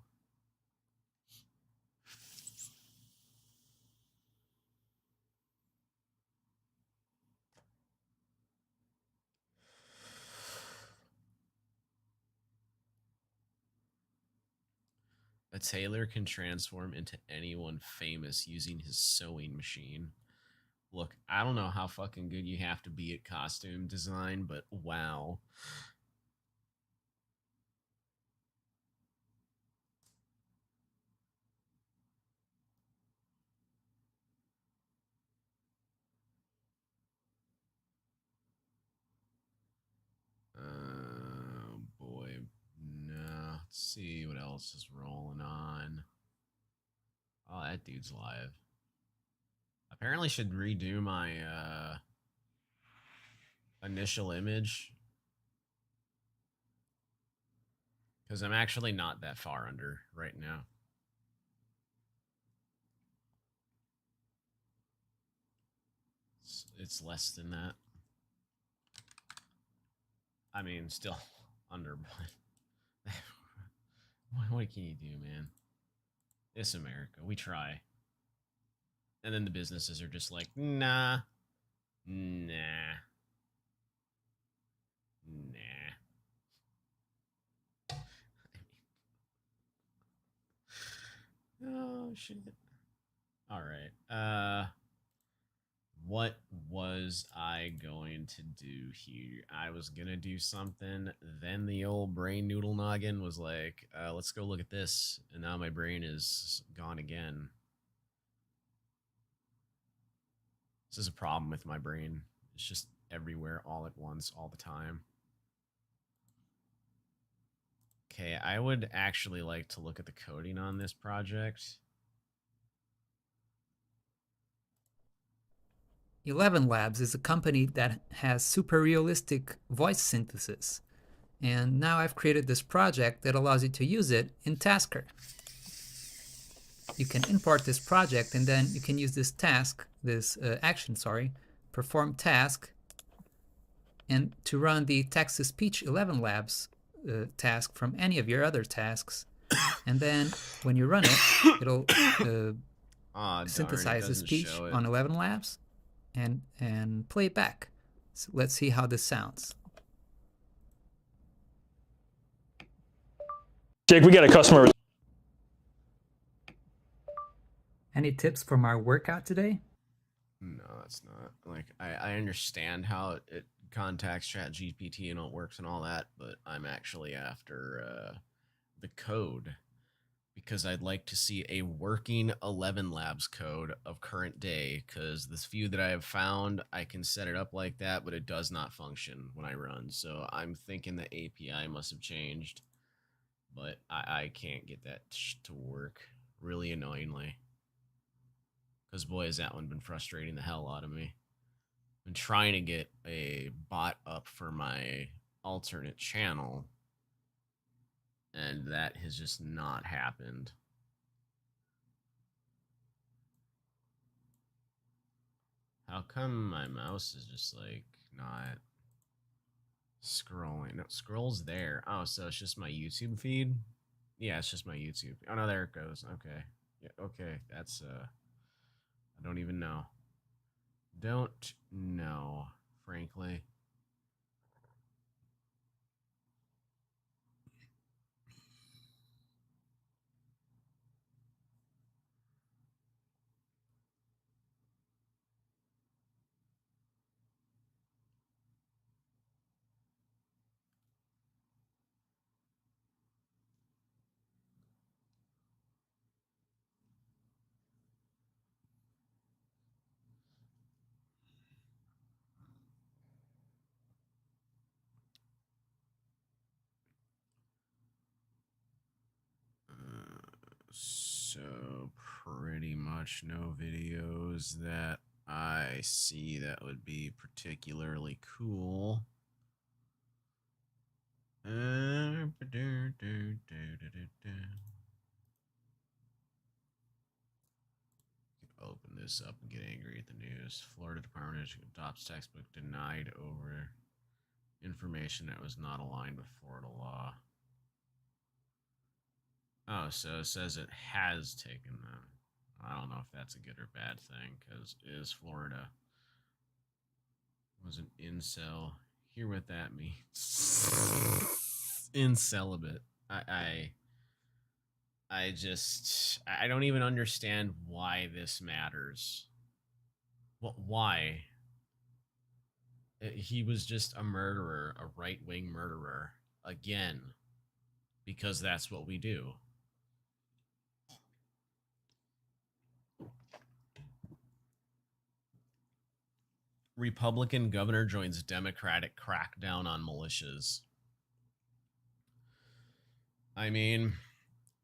A tailor can transform into anyone famous using his sewing machine. Look, I don't know how fucking good you have to be at costume design, but wow. Oh boy. No. Let's see what else is rolling on. Oh, that dude's live. Apparently should redo my initial image. Because I'm actually not that far under right now. It's less than that. I mean, still under, but what can you do, man? It's America. We try. And then the businesses are just like, nah. Nah. Nah. Oh, shit. All right. What was I going to do here? I was gonna do something, then the old brain noodle noggin was like, let's go look at this, and now my brain is gone again. This is a problem with my brain. It's just everywhere all at once, all the time. Okay, I would actually like to look at the coding on this project. 11 Labs is a company that has super realistic voice synthesis. And now I've created this project that allows you to use it in Tasker. You can import this project and then you can use this task, this action, perform task, and to run the text-to-speech 11 Labs task from any of your other tasks. And then when you run it, it'll synthesize the speech on 11 Labs and play it back. So let's see how this sounds. Jake, we got a customer. Any tips from our workout today? No, that's not. Like, I understand how it contacts ChatGPT and how it works and all that, but I'm actually after the code because I'd like to see a working 11 Labs code of current day, because this few that I have found, I can set it up like that, but it does not function when I run. So I'm thinking the API must have changed, but I can't get that to work, really annoyingly. Because boy, has that one been frustrating the hell out of me. I've been trying to get a bot up for my alternate channel, and that has just not happened. How come my mouse is just like not scrolling? No, it scrolls there. Oh, so it's just my YouTube feed? Yeah, it's just my YouTube. Oh no, there it goes. Okay. Yeah, okay. That's I don't even know. Don't know, frankly. So pretty much no videos that I see that would be particularly cool. this up and get angry at the news. Florida Department of Education adopts textbook denied over information that was not aligned with Florida law. Oh, so it says it has taken them. I don't know if that's a good or bad thing, because it is Florida. Was an incel. Hear what that means. Incelibate. I don't even understand why this matters. Why? He was just a murderer, a right-wing murderer. Again. Because that's what we do. Republican governor joins Democratic crackdown on militias. I mean,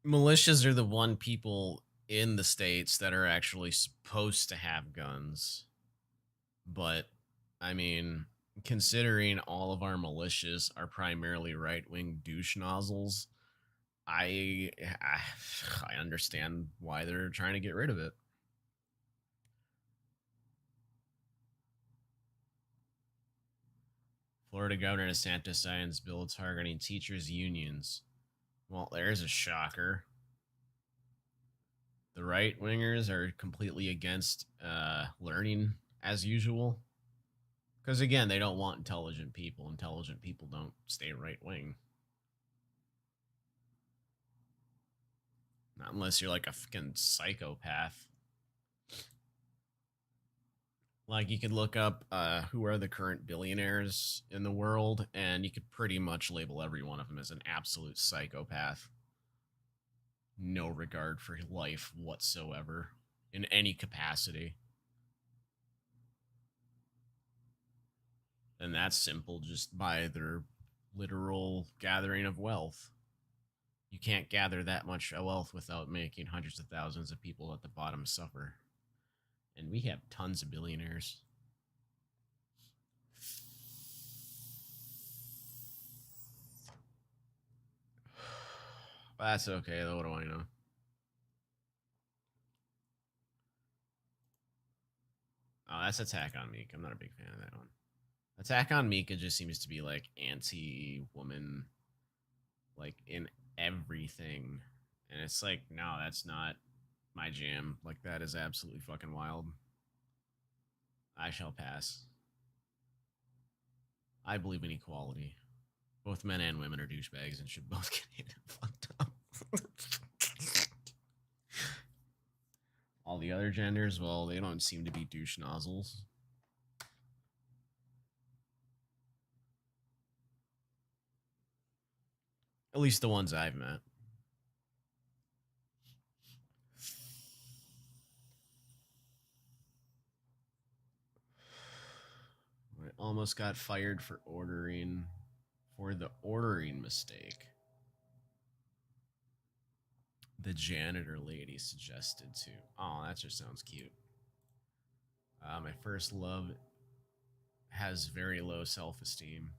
militias are the one people in the states that are actually supposed to have guns. But, I mean, considering all of our militias are primarily right-wing douche nozzles, I understand why they're trying to get rid of it. Florida Governor DeSantis signs bill targeting teachers' unions. Well, there's a shocker. The right-wingers are completely against learning as usual. Because, again, they don't want intelligent people. Intelligent people don't stay right-wing. Not unless you're like a fucking psychopath. Like, you could look up who are the current billionaires in the world, and you could pretty much label every one of them as an absolute psychopath. No regard for life whatsoever, in any capacity. And that's simple just by their literal gathering of wealth. You can't gather that much wealth without making hundreds of thousands of people at the bottom suffer. And we have tons of billionaires. But that's okay, though. What do I know? Oh, that's Attack on Meek. I'm not a big fan of that one. Attack on Meek, it just seems to be like anti-woman, like in everything. And it's like, no, that's not my jam. Like, that is absolutely fucking wild. I shall pass. I believe in equality. Both men and women are douchebags and should both get hit and fucked up. All the other genders, well, they don't seem to be douche nozzles. At least the ones I've met. I almost got fired for the ordering mistake. The janitor lady suggested to. Oh, that just sounds cute. My first love has very low self-esteem.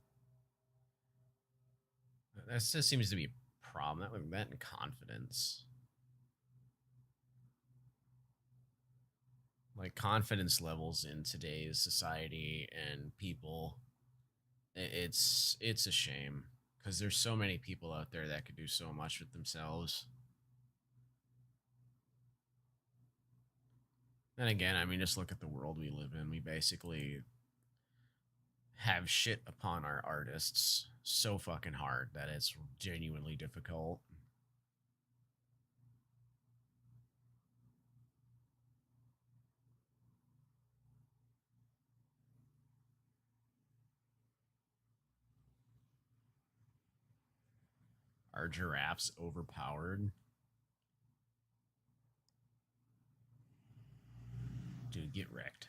That just seems to be a problem. That and confidence. Like, confidence levels in today's society and people, it's a shame. Because there's so many people out there that could do so much with themselves. And again, I mean, just look at the world we live in. We basically have shit upon our artists so fucking hard that it's genuinely difficult. Are giraffes overpowered? Dude, get wrecked.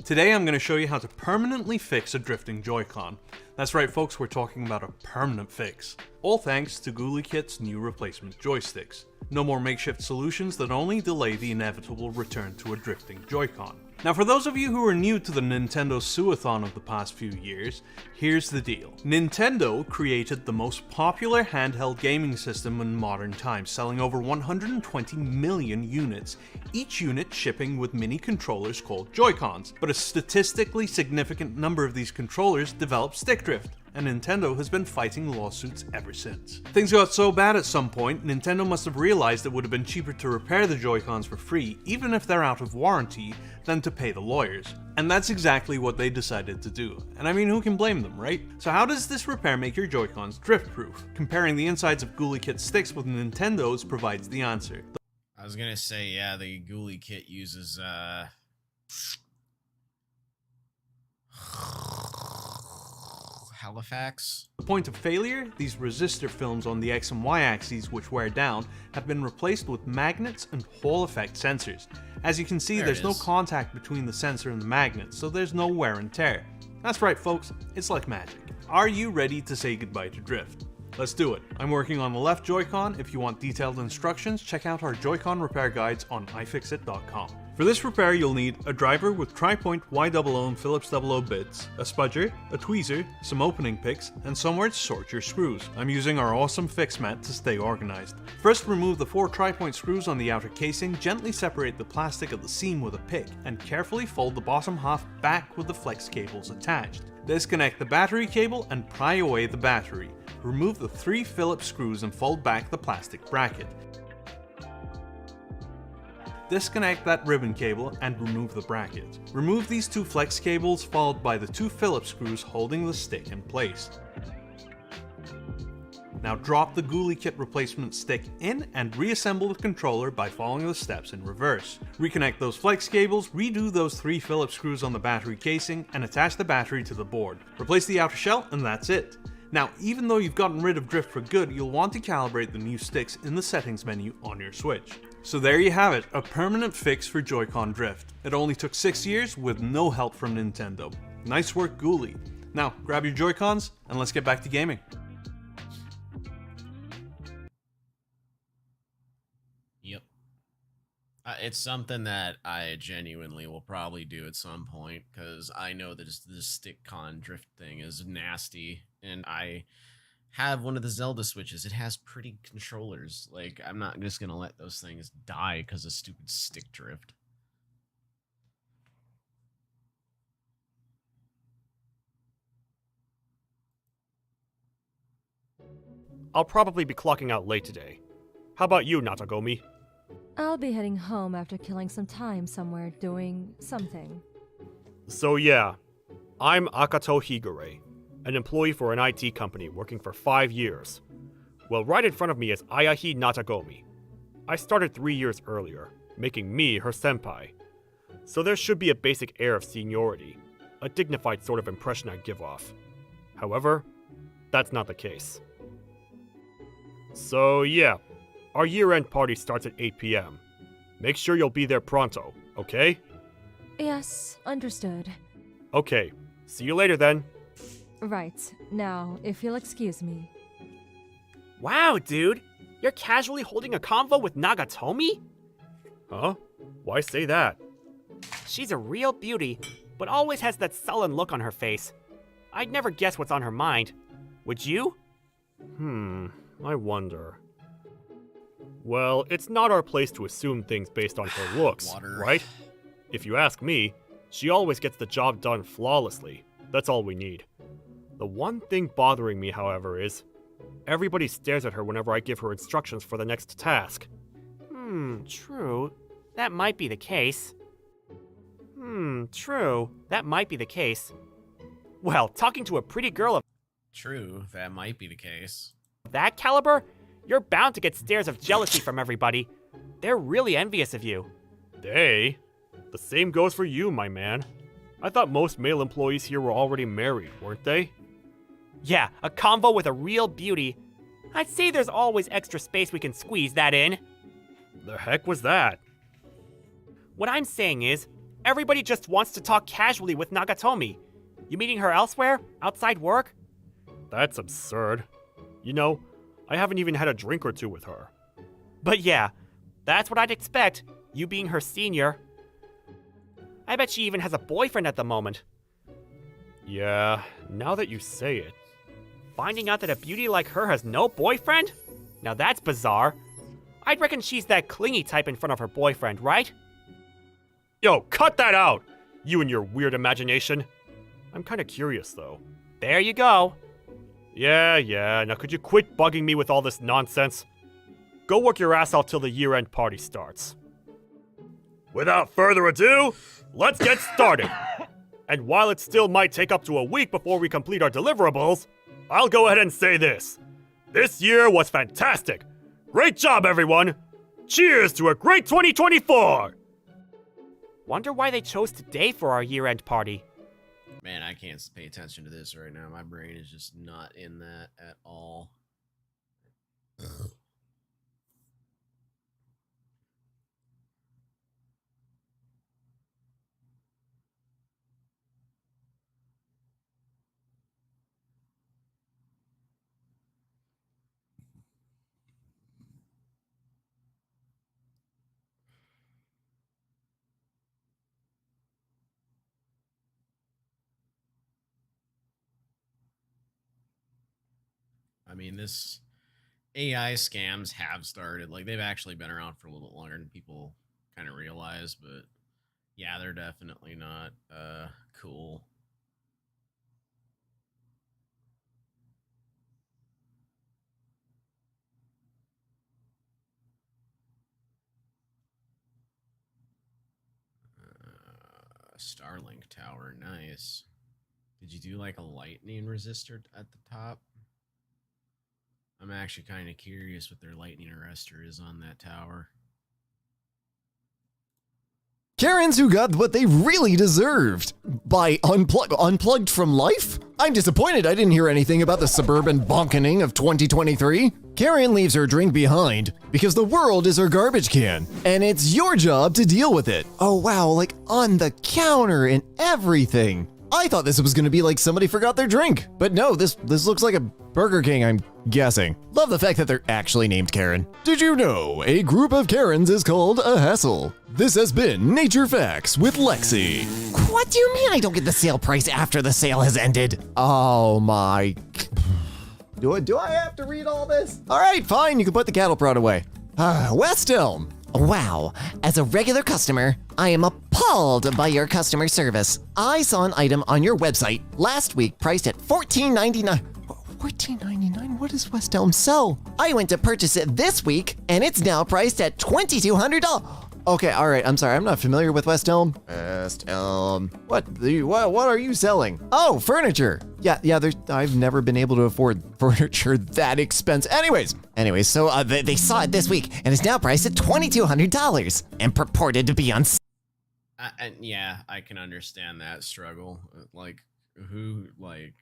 Today I'm going to show you how to permanently fix a drifting Joy-Con. That's right folks, we're talking about a permanent fix. All thanks to GhouliKit's new replacement joysticks. No more makeshift solutions that only delay the inevitable return to a drifting Joy-Con. Now for those of you who are new to the Nintendo Suathon of the past few years, here's the deal. Nintendo created the most popular handheld gaming system in modern times, selling over 120 million units, each unit shipping with mini controllers called Joy-Cons. But a statistically significant number of these controllers developed stick drift, and Nintendo has been fighting lawsuits ever since. Things got so bad at some point, Nintendo must have realized it would have been cheaper to repair the Joy-Cons for free, even if they're out of warranty, than to pay the lawyers. And that's exactly what they decided to do. And I mean, who can blame them, right? So how does this repair make your Joy-Cons drift-proof? Comparing the insides of GhouliKit sticks with Nintendo's provides the answer. I was gonna say, yeah, the GhouliKit uses, Halifax. The point of failure, these resistor films on the X and Y axes which wear down have been replaced with magnets and Hall effect sensors. As you can see, there's no contact between the sensor and the magnet, so there's no wear and tear. That's right folks, it's like magic. Are you ready to say goodbye to drift? Let's do it. I'm working on the left Joy-Con. If you want detailed instructions, check out our Joy-Con repair guides on ifixit.com. For this repair, you'll need a driver with tri-point Y00 and Phillips 00 bits, a spudger, a tweezer, some opening picks, and somewhere to sort your screws. I'm using our awesome fix mat to stay organized. First, remove the 4 tri-point screws on the outer casing, gently separate the plastic at the seam with a pick, and carefully fold the bottom half back with the flex cables attached. Disconnect the battery cable and pry away the battery. Remove the 3 Phillips screws and fold back the plastic bracket. Disconnect that ribbon cable and remove the bracket. Remove these 2 flex cables followed by the 2 Phillips screws holding the stick in place. Now drop the GhouliKit replacement stick in and reassemble the controller by following the steps in reverse. Reconnect those flex cables, redo those 3 Phillips screws on the battery casing, and attach the battery to the board. Replace the outer shell and that's it. Now, even though you've gotten rid of drift for good, you'll want to calibrate the new sticks in the settings menu on your Switch. So there you have it, a permanent fix for Joy-Con drift. It only took 6 years with no help from Nintendo. Nice work, Ghoulie. Now, grab your Joy-Cons and let's get back to gaming. Yep. It's something that I genuinely will probably do at some point, because I know that this stick-con drift thing is nasty, and I have one of the Zelda Switches. It has pretty controllers. Like, I'm not just gonna let those things die because of stupid stick drift. I'll probably be clocking out late today. How about you, Natagomi? I'll be heading home after killing some time somewhere doing something. So yeah, I'm Akato Higure, an employee for an IT company working for 5 years. Well, right in front of me is Ayahi Natagomi. I started 3 years earlier, making me her senpai. So there should be a basic air of seniority, a dignified sort of impression I give off. However, that's not the case. So yeah, our year-end party starts at 8 p.m. Make sure you'll be there pronto, okay? Yes, understood. Okay, see you later then. Right, now, if you'll excuse me. Wow, dude! You're casually holding a convo with Nagatomi? Huh? Why say that? She's a real beauty, but always has that sullen look on her face. I'd never guess what's on her mind. Would you? I wonder. Well, it's not our place to assume things based on her looks, right? If you ask me, she always gets the job done flawlessly. That's all we need. The one thing bothering me, however, is everybody stares at her whenever I give her instructions for the next task. True. That might be the case. True. That might be the case. Well, talking to a pretty girl of True, that might be the case. that caliber, you're bound to get stares of jealousy from everybody. They're really envious of you. They? The same goes for you, my man. I thought most male employees here were already married, weren't they? Yeah, a convo with a real beauty. I'd say there's always extra space we can squeeze that in. The heck was that? What I'm saying is, Everybody just wants to talk casually with Nagatomi. You meeting her elsewhere? Outside work? That's absurd. You know, I haven't even had a drink or two with her. But yeah, that's what I'd expect, you being her senior. I bet she even has a boyfriend at the moment. Yeah, now that you say it. Finding out that a beauty like her has no boyfriend? Now that's bizarre. I'd reckon she's that clingy type in front of her boyfriend, right? Yo, cut that out! You and your weird imagination. I'm kinda curious, though. There you go. Yeah, now could you quit bugging me with all this nonsense? Go work your ass off till the year-end party starts. Without further ado, let's get started. And while it still might take up to a week before we complete our deliverables, I'll go ahead and say this. This year was fantastic. Great job, everyone. Cheers to a great 2024. Wonder why they chose today for our year-end party. Man, I can't pay attention to this right now. My brain is just not in that at all. I mean, this AI scams have started. Like, they've actually been around for a little bit longer than people kind of realize, but yeah, they're definitely not cool. Starlink tower, nice. Did you do like a lightning resistor at the top? I'm actually kind of curious what their lightning arrestor is on that tower. Karens who got what they really deserved by unplugged from life? I'm disappointed I didn't hear anything about the suburban bonkening of 2023. Karen leaves her drink behind because the world is her garbage can, and it's your job to deal with it. Oh wow, like on the counter and everything. I thought this was gonna be like somebody forgot their drink, but no, this looks like a Burger King, I'm guessing. Love the fact that they're actually named Karen. Did you know a group of Karens is called a hassle? This has been Nature Facts with Lexi. What do you mean I don't get the sale price after the sale has ended? Oh my. Do I have to read all this? All right, fine, you can put the cattle prod away. West Elm. Wow, as a regular customer, I am appalled by your customer service. I saw an item on your website last week priced at $14.99. $14.99? What does West Elm sell? I went to purchase it this week, and it's now priced at $2,200. Okay, all right, I'm sorry, I'm not familiar with West Elm. West Elm. What are you selling? Oh, furniture. Yeah, I've never been able to afford furniture that expensive. Anyways, so they saw it this week, and it's now priced at $2,200 and purported to be on sale. And yeah, I can understand that struggle. Like, who, like,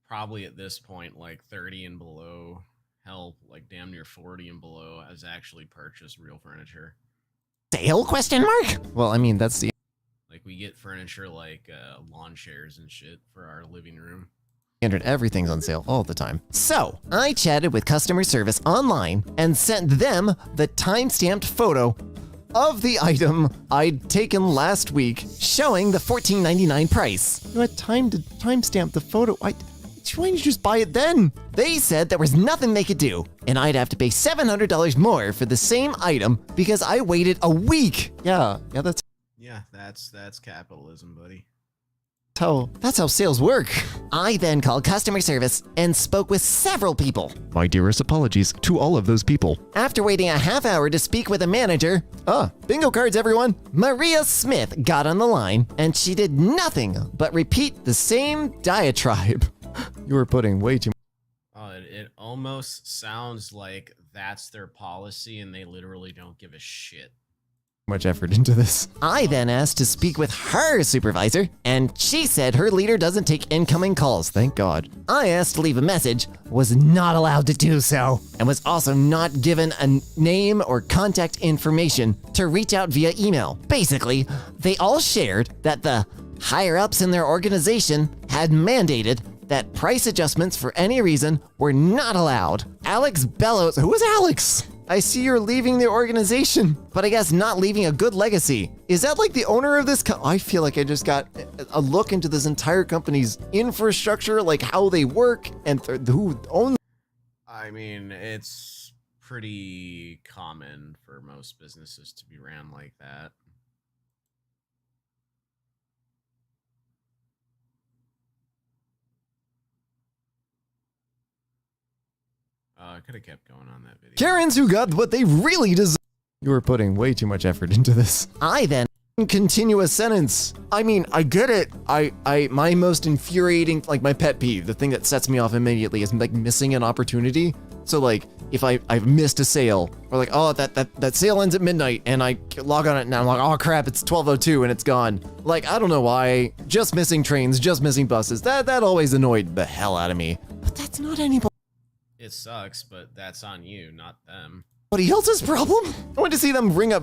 probably at this point, like 30 and below, hell, like damn near 40 and below, has actually purchased real furniture. Sale? Question mark? Well, I mean, that's the... Like, we get furniture like lawn chairs and shit for our living room. Everything's on sale all the time. So, I chatted with customer service online and sent them the time-stamped photo of the item I'd taken last week showing the $14.99 price. You had time to timestamp the photo. Why didn't you just buy it then? They said there was nothing they could do, and I'd have to pay $700 more for the same item because I waited a week. Yeah, that's capitalism, buddy. That's how sales work. I then called customer service and spoke with several people. My dearest apologies to all of those people. After waiting a half hour to speak with a manager, bingo cards everyone, Maria Smith got on the line and she did nothing but repeat the same diatribe. You were putting way too much. It almost sounds like that's their policy and they literally don't give a shit. much effort into this. I then asked to speak with her supervisor, and she said her leader doesn't take incoming calls. Thank God. I asked to leave a message, was not allowed to do so, and was also not given a name or contact information to reach out via email. Basically, they all shared that the higher-ups in their organization had mandated that price adjustments for any reason were not allowed. Alex Bellows, Who is Alex? I see you're leaving the organization. but I guess not leaving a good legacy. Is that like the owner of this I feel like I just got a look into this entire company's infrastructure, like how they work and who owns. I mean, it's pretty common for most businesses to be ran like that. I could have kept going on that video. Karens who got what they really deserve. You were putting way too much effort into this. I then Continue a sentence. I mean, I get it. My most infuriating, like my pet peeve, the thing that sets me off immediately is like missing an opportunity. So like if I've missed a sale, or like, oh, that sale ends at midnight and I log on it and I'm like, oh crap, it's 12:02 and it's gone. Like, I don't know why, just missing trains, just missing buses, that always annoyed the hell out of me. But that's not anybody. It sucks, but that's on you, not them. Anybody else's problem? I want to see them ring up,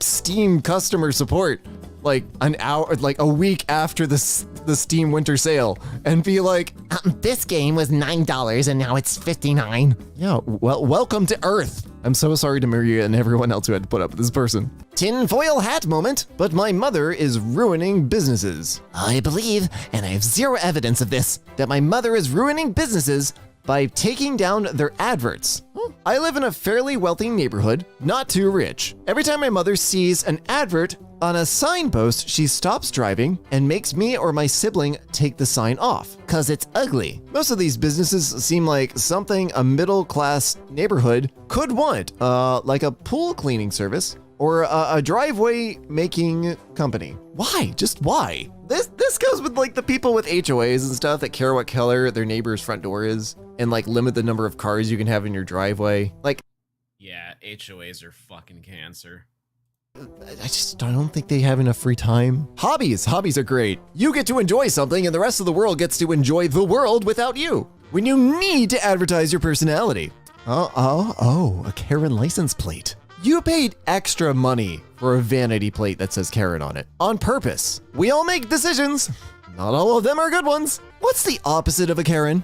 Steam customer support like an hour, like a week after the Steam winter sale, and be like, this game was $9 and now it's $59. Yeah, well, welcome to Earth. I'm so sorry to Maria and everyone else who had to put up with this person. Tinfoil hat moment. But my mother is ruining businesses. I believe, and I have zero evidence of this, That my mother is ruining businesses by taking down their adverts. I live in a fairly wealthy neighborhood, not too rich. Every time my mother sees an advert on a signpost, she stops driving and makes me or my sibling take the sign off. 'cause it's ugly. Most of these businesses seem like something a middle-class neighborhood could want, like a pool cleaning service or a driveway making company. Why? Just why? This goes with like the people with HOAs and stuff that care what color their neighbor's front door is and like limit the number of cars you can have in your driveway. Like, Yeah, HOAs are fucking cancer. I don't think they have enough free time. Hobbies are great. You get to enjoy something and the rest of the world gets to enjoy the world without you. When you need to advertise your personality. A Karen license plate. You paid extra money for a vanity plate that says Karen on it. On purpose. We all make decisions. Not all of them are good ones. What's the opposite of a Karen?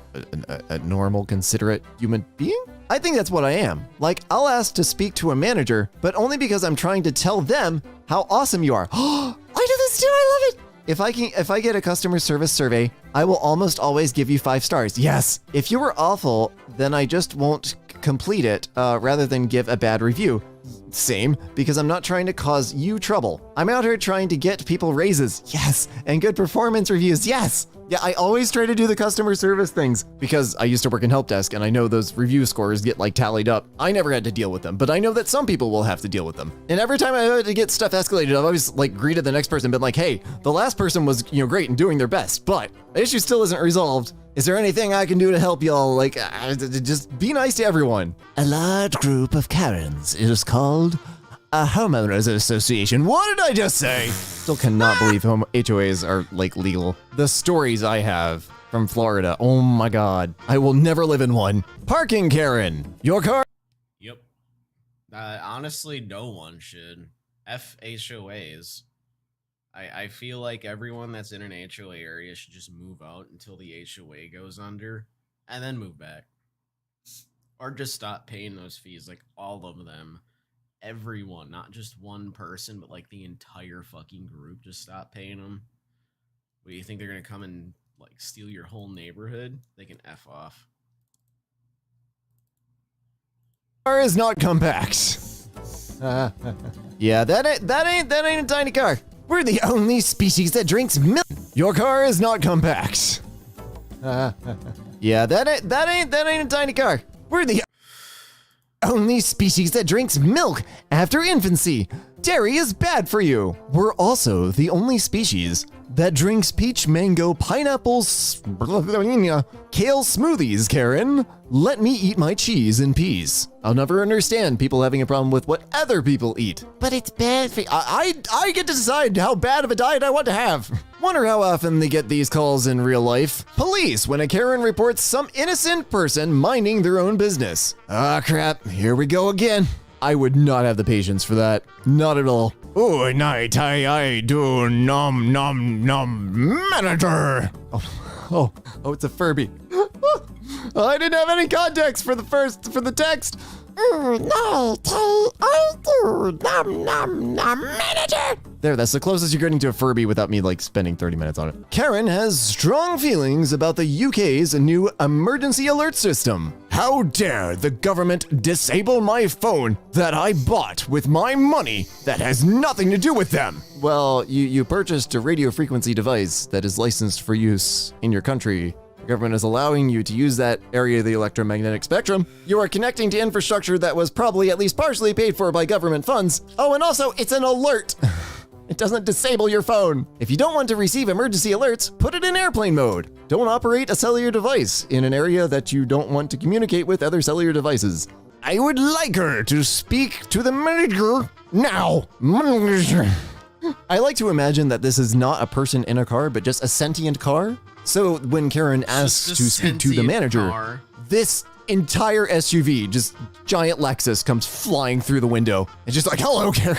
A normal, considerate human being? I think that's what I am. Like, I'll ask to speak to a manager, but only because I'm trying to tell them how awesome you are. I do this too, I love it! If I get a customer service survey, I will almost always give you 5 stars. Yes. If you were awful, then I just won't complete it, rather than give a bad review. Same, because I'm not trying to cause you trouble. I'm out here trying to get people raises, yes, and good performance reviews, yes. Yeah, I always try to do the customer service things because I used to work in help desk and I know those review scores get like tallied up. I never had to deal with them, but I know that some people will have to deal with them. And every time I had to get stuff escalated, I've always like greeted the next person and been like, hey, the last person was, great and doing their best, but the issue still isn't resolved. Is there anything I can do to help y'all? Like, just be nice to everyone. A large group of Karens. It is called a homeowners association. What did I just say? Still cannot believe HOAs are like legal. The stories I have from Florida. Oh my God. I will never live in one. Parking Karen. Your car. Yep. Honestly, no one should. F HOAs. I feel like everyone that's in an HOA area should just move out until the HOA goes under and then move back. Or just stop paying those fees, like all of them. Everyone, not just one person, but like the entire fucking group, just stop paying them. What do you think they're gonna come and like steal your whole neighborhood? They can F off. Car is not compact. Yeah, that ain't a tiny car. We're the only species that drinks milk. Your car is not compact. Yeah, that ain't a tiny car. We're the only species that drinks milk after infancy. Dairy is bad for you. We're also the only species that drinks peach, mango, pineapple, kale smoothies, Karen. Let me eat my cheese in peace. I'll never understand people having a problem with what other people eat. But it's bad for I get to decide how bad of a diet I want to have. Wonder how often they get these calls in real life. Police, when a Karen reports some innocent person minding their own business. Ah, crap, here we go again. I would not have the patience for that. Not at all. Oh, night, I do nom manager. Oh, it's a Furby. I didn't have any context for the text. Manager. There, that's the closest you're getting to a Furby without me like spending 30 minutes on it. Karen has strong feelings about the UK's new emergency alert system. How dare the government disable my phone that I bought with my money that has nothing to do with them? Well, you purchased a radio frequency device that is licensed for use in your country. The government is allowing you to use that area of the electromagnetic spectrum. You are connecting to infrastructure that was probably at least partially paid for by government funds. Oh, and also, it's an alert. It doesn't disable your phone. If you don't want to receive emergency alerts, put it in airplane mode. Don't operate a cellular device in an area that you don't want to communicate with other cellular devices. I would like her to speak to the manager now. I like to imagine that this is not a person in a car, but just a sentient car. So when Karen asks to speak to the manager, this entire SUV, just giant Lexus, comes flying through the window. It's just like, hello, Karen.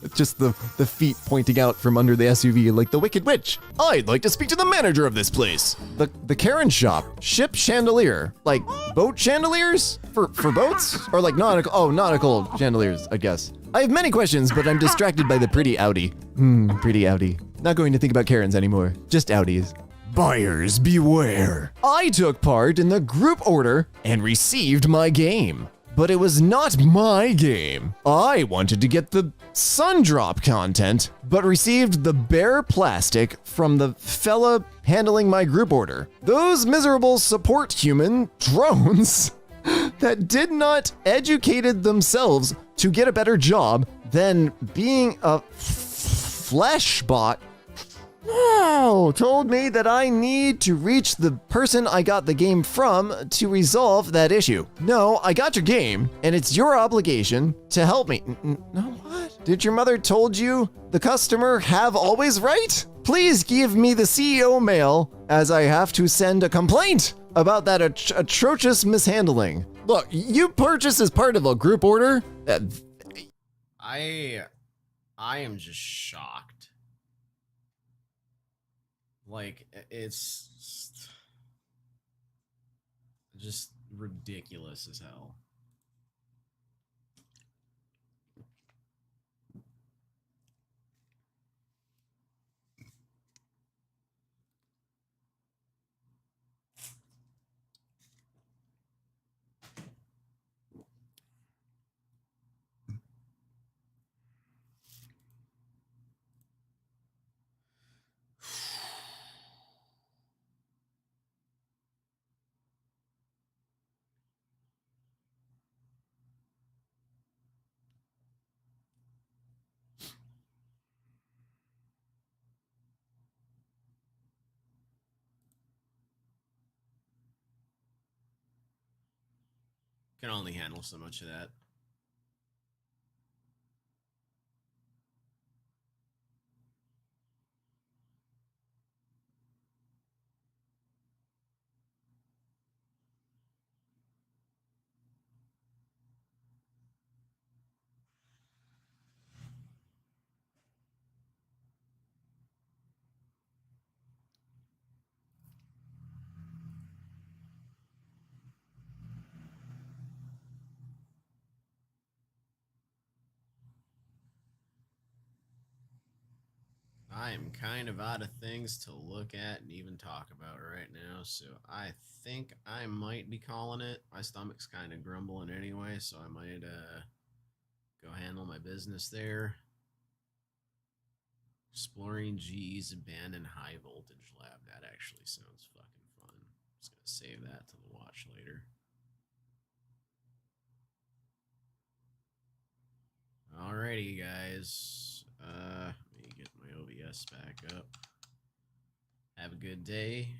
It's just the feet pointing out from under the SUV like the Wicked Witch. I'd like to speak to the manager of this place. The Karen shop. Ship chandelier. Like boat chandeliers? For boats? Or like nautical chandeliers, I guess. I have many questions, but I'm distracted by the pretty Audi. Pretty Audi. Not going to think about Karens anymore. Just Audis. Buyers beware. I took part in the group order and received my game. But it was not my game. I wanted to get the Sundrop content, but received the bare plastic from the fella handling my group order. Those miserable support human drones that did not educated themselves to get a better job than being a flesh bot. Oh, told me that I need to reach the person I got the game from to resolve that issue. No, I got your game, and it's your obligation to help me. No, what? Did your mother told you the customer have always right? Please give me the CEO mail, as I have to send a complaint about that atrocious mishandling. Look, you purchased as part of a group order. I am just shocked. Like, it's just ridiculous as hell. Can only handle so much of that. I am kind of out of things to look at and even talk about right now, so I think I might be calling it. My stomach's kind of grumbling anyway, so I might go handle my business there. Exploring GE's abandoned high voltage lab. That actually sounds fucking fun. Just gonna save that to the watch later. Alrighty, guys. Let me get my OBS back up. Have a good day.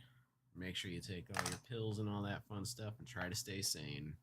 Make sure you take all your pills and all that fun stuff and try to stay sane.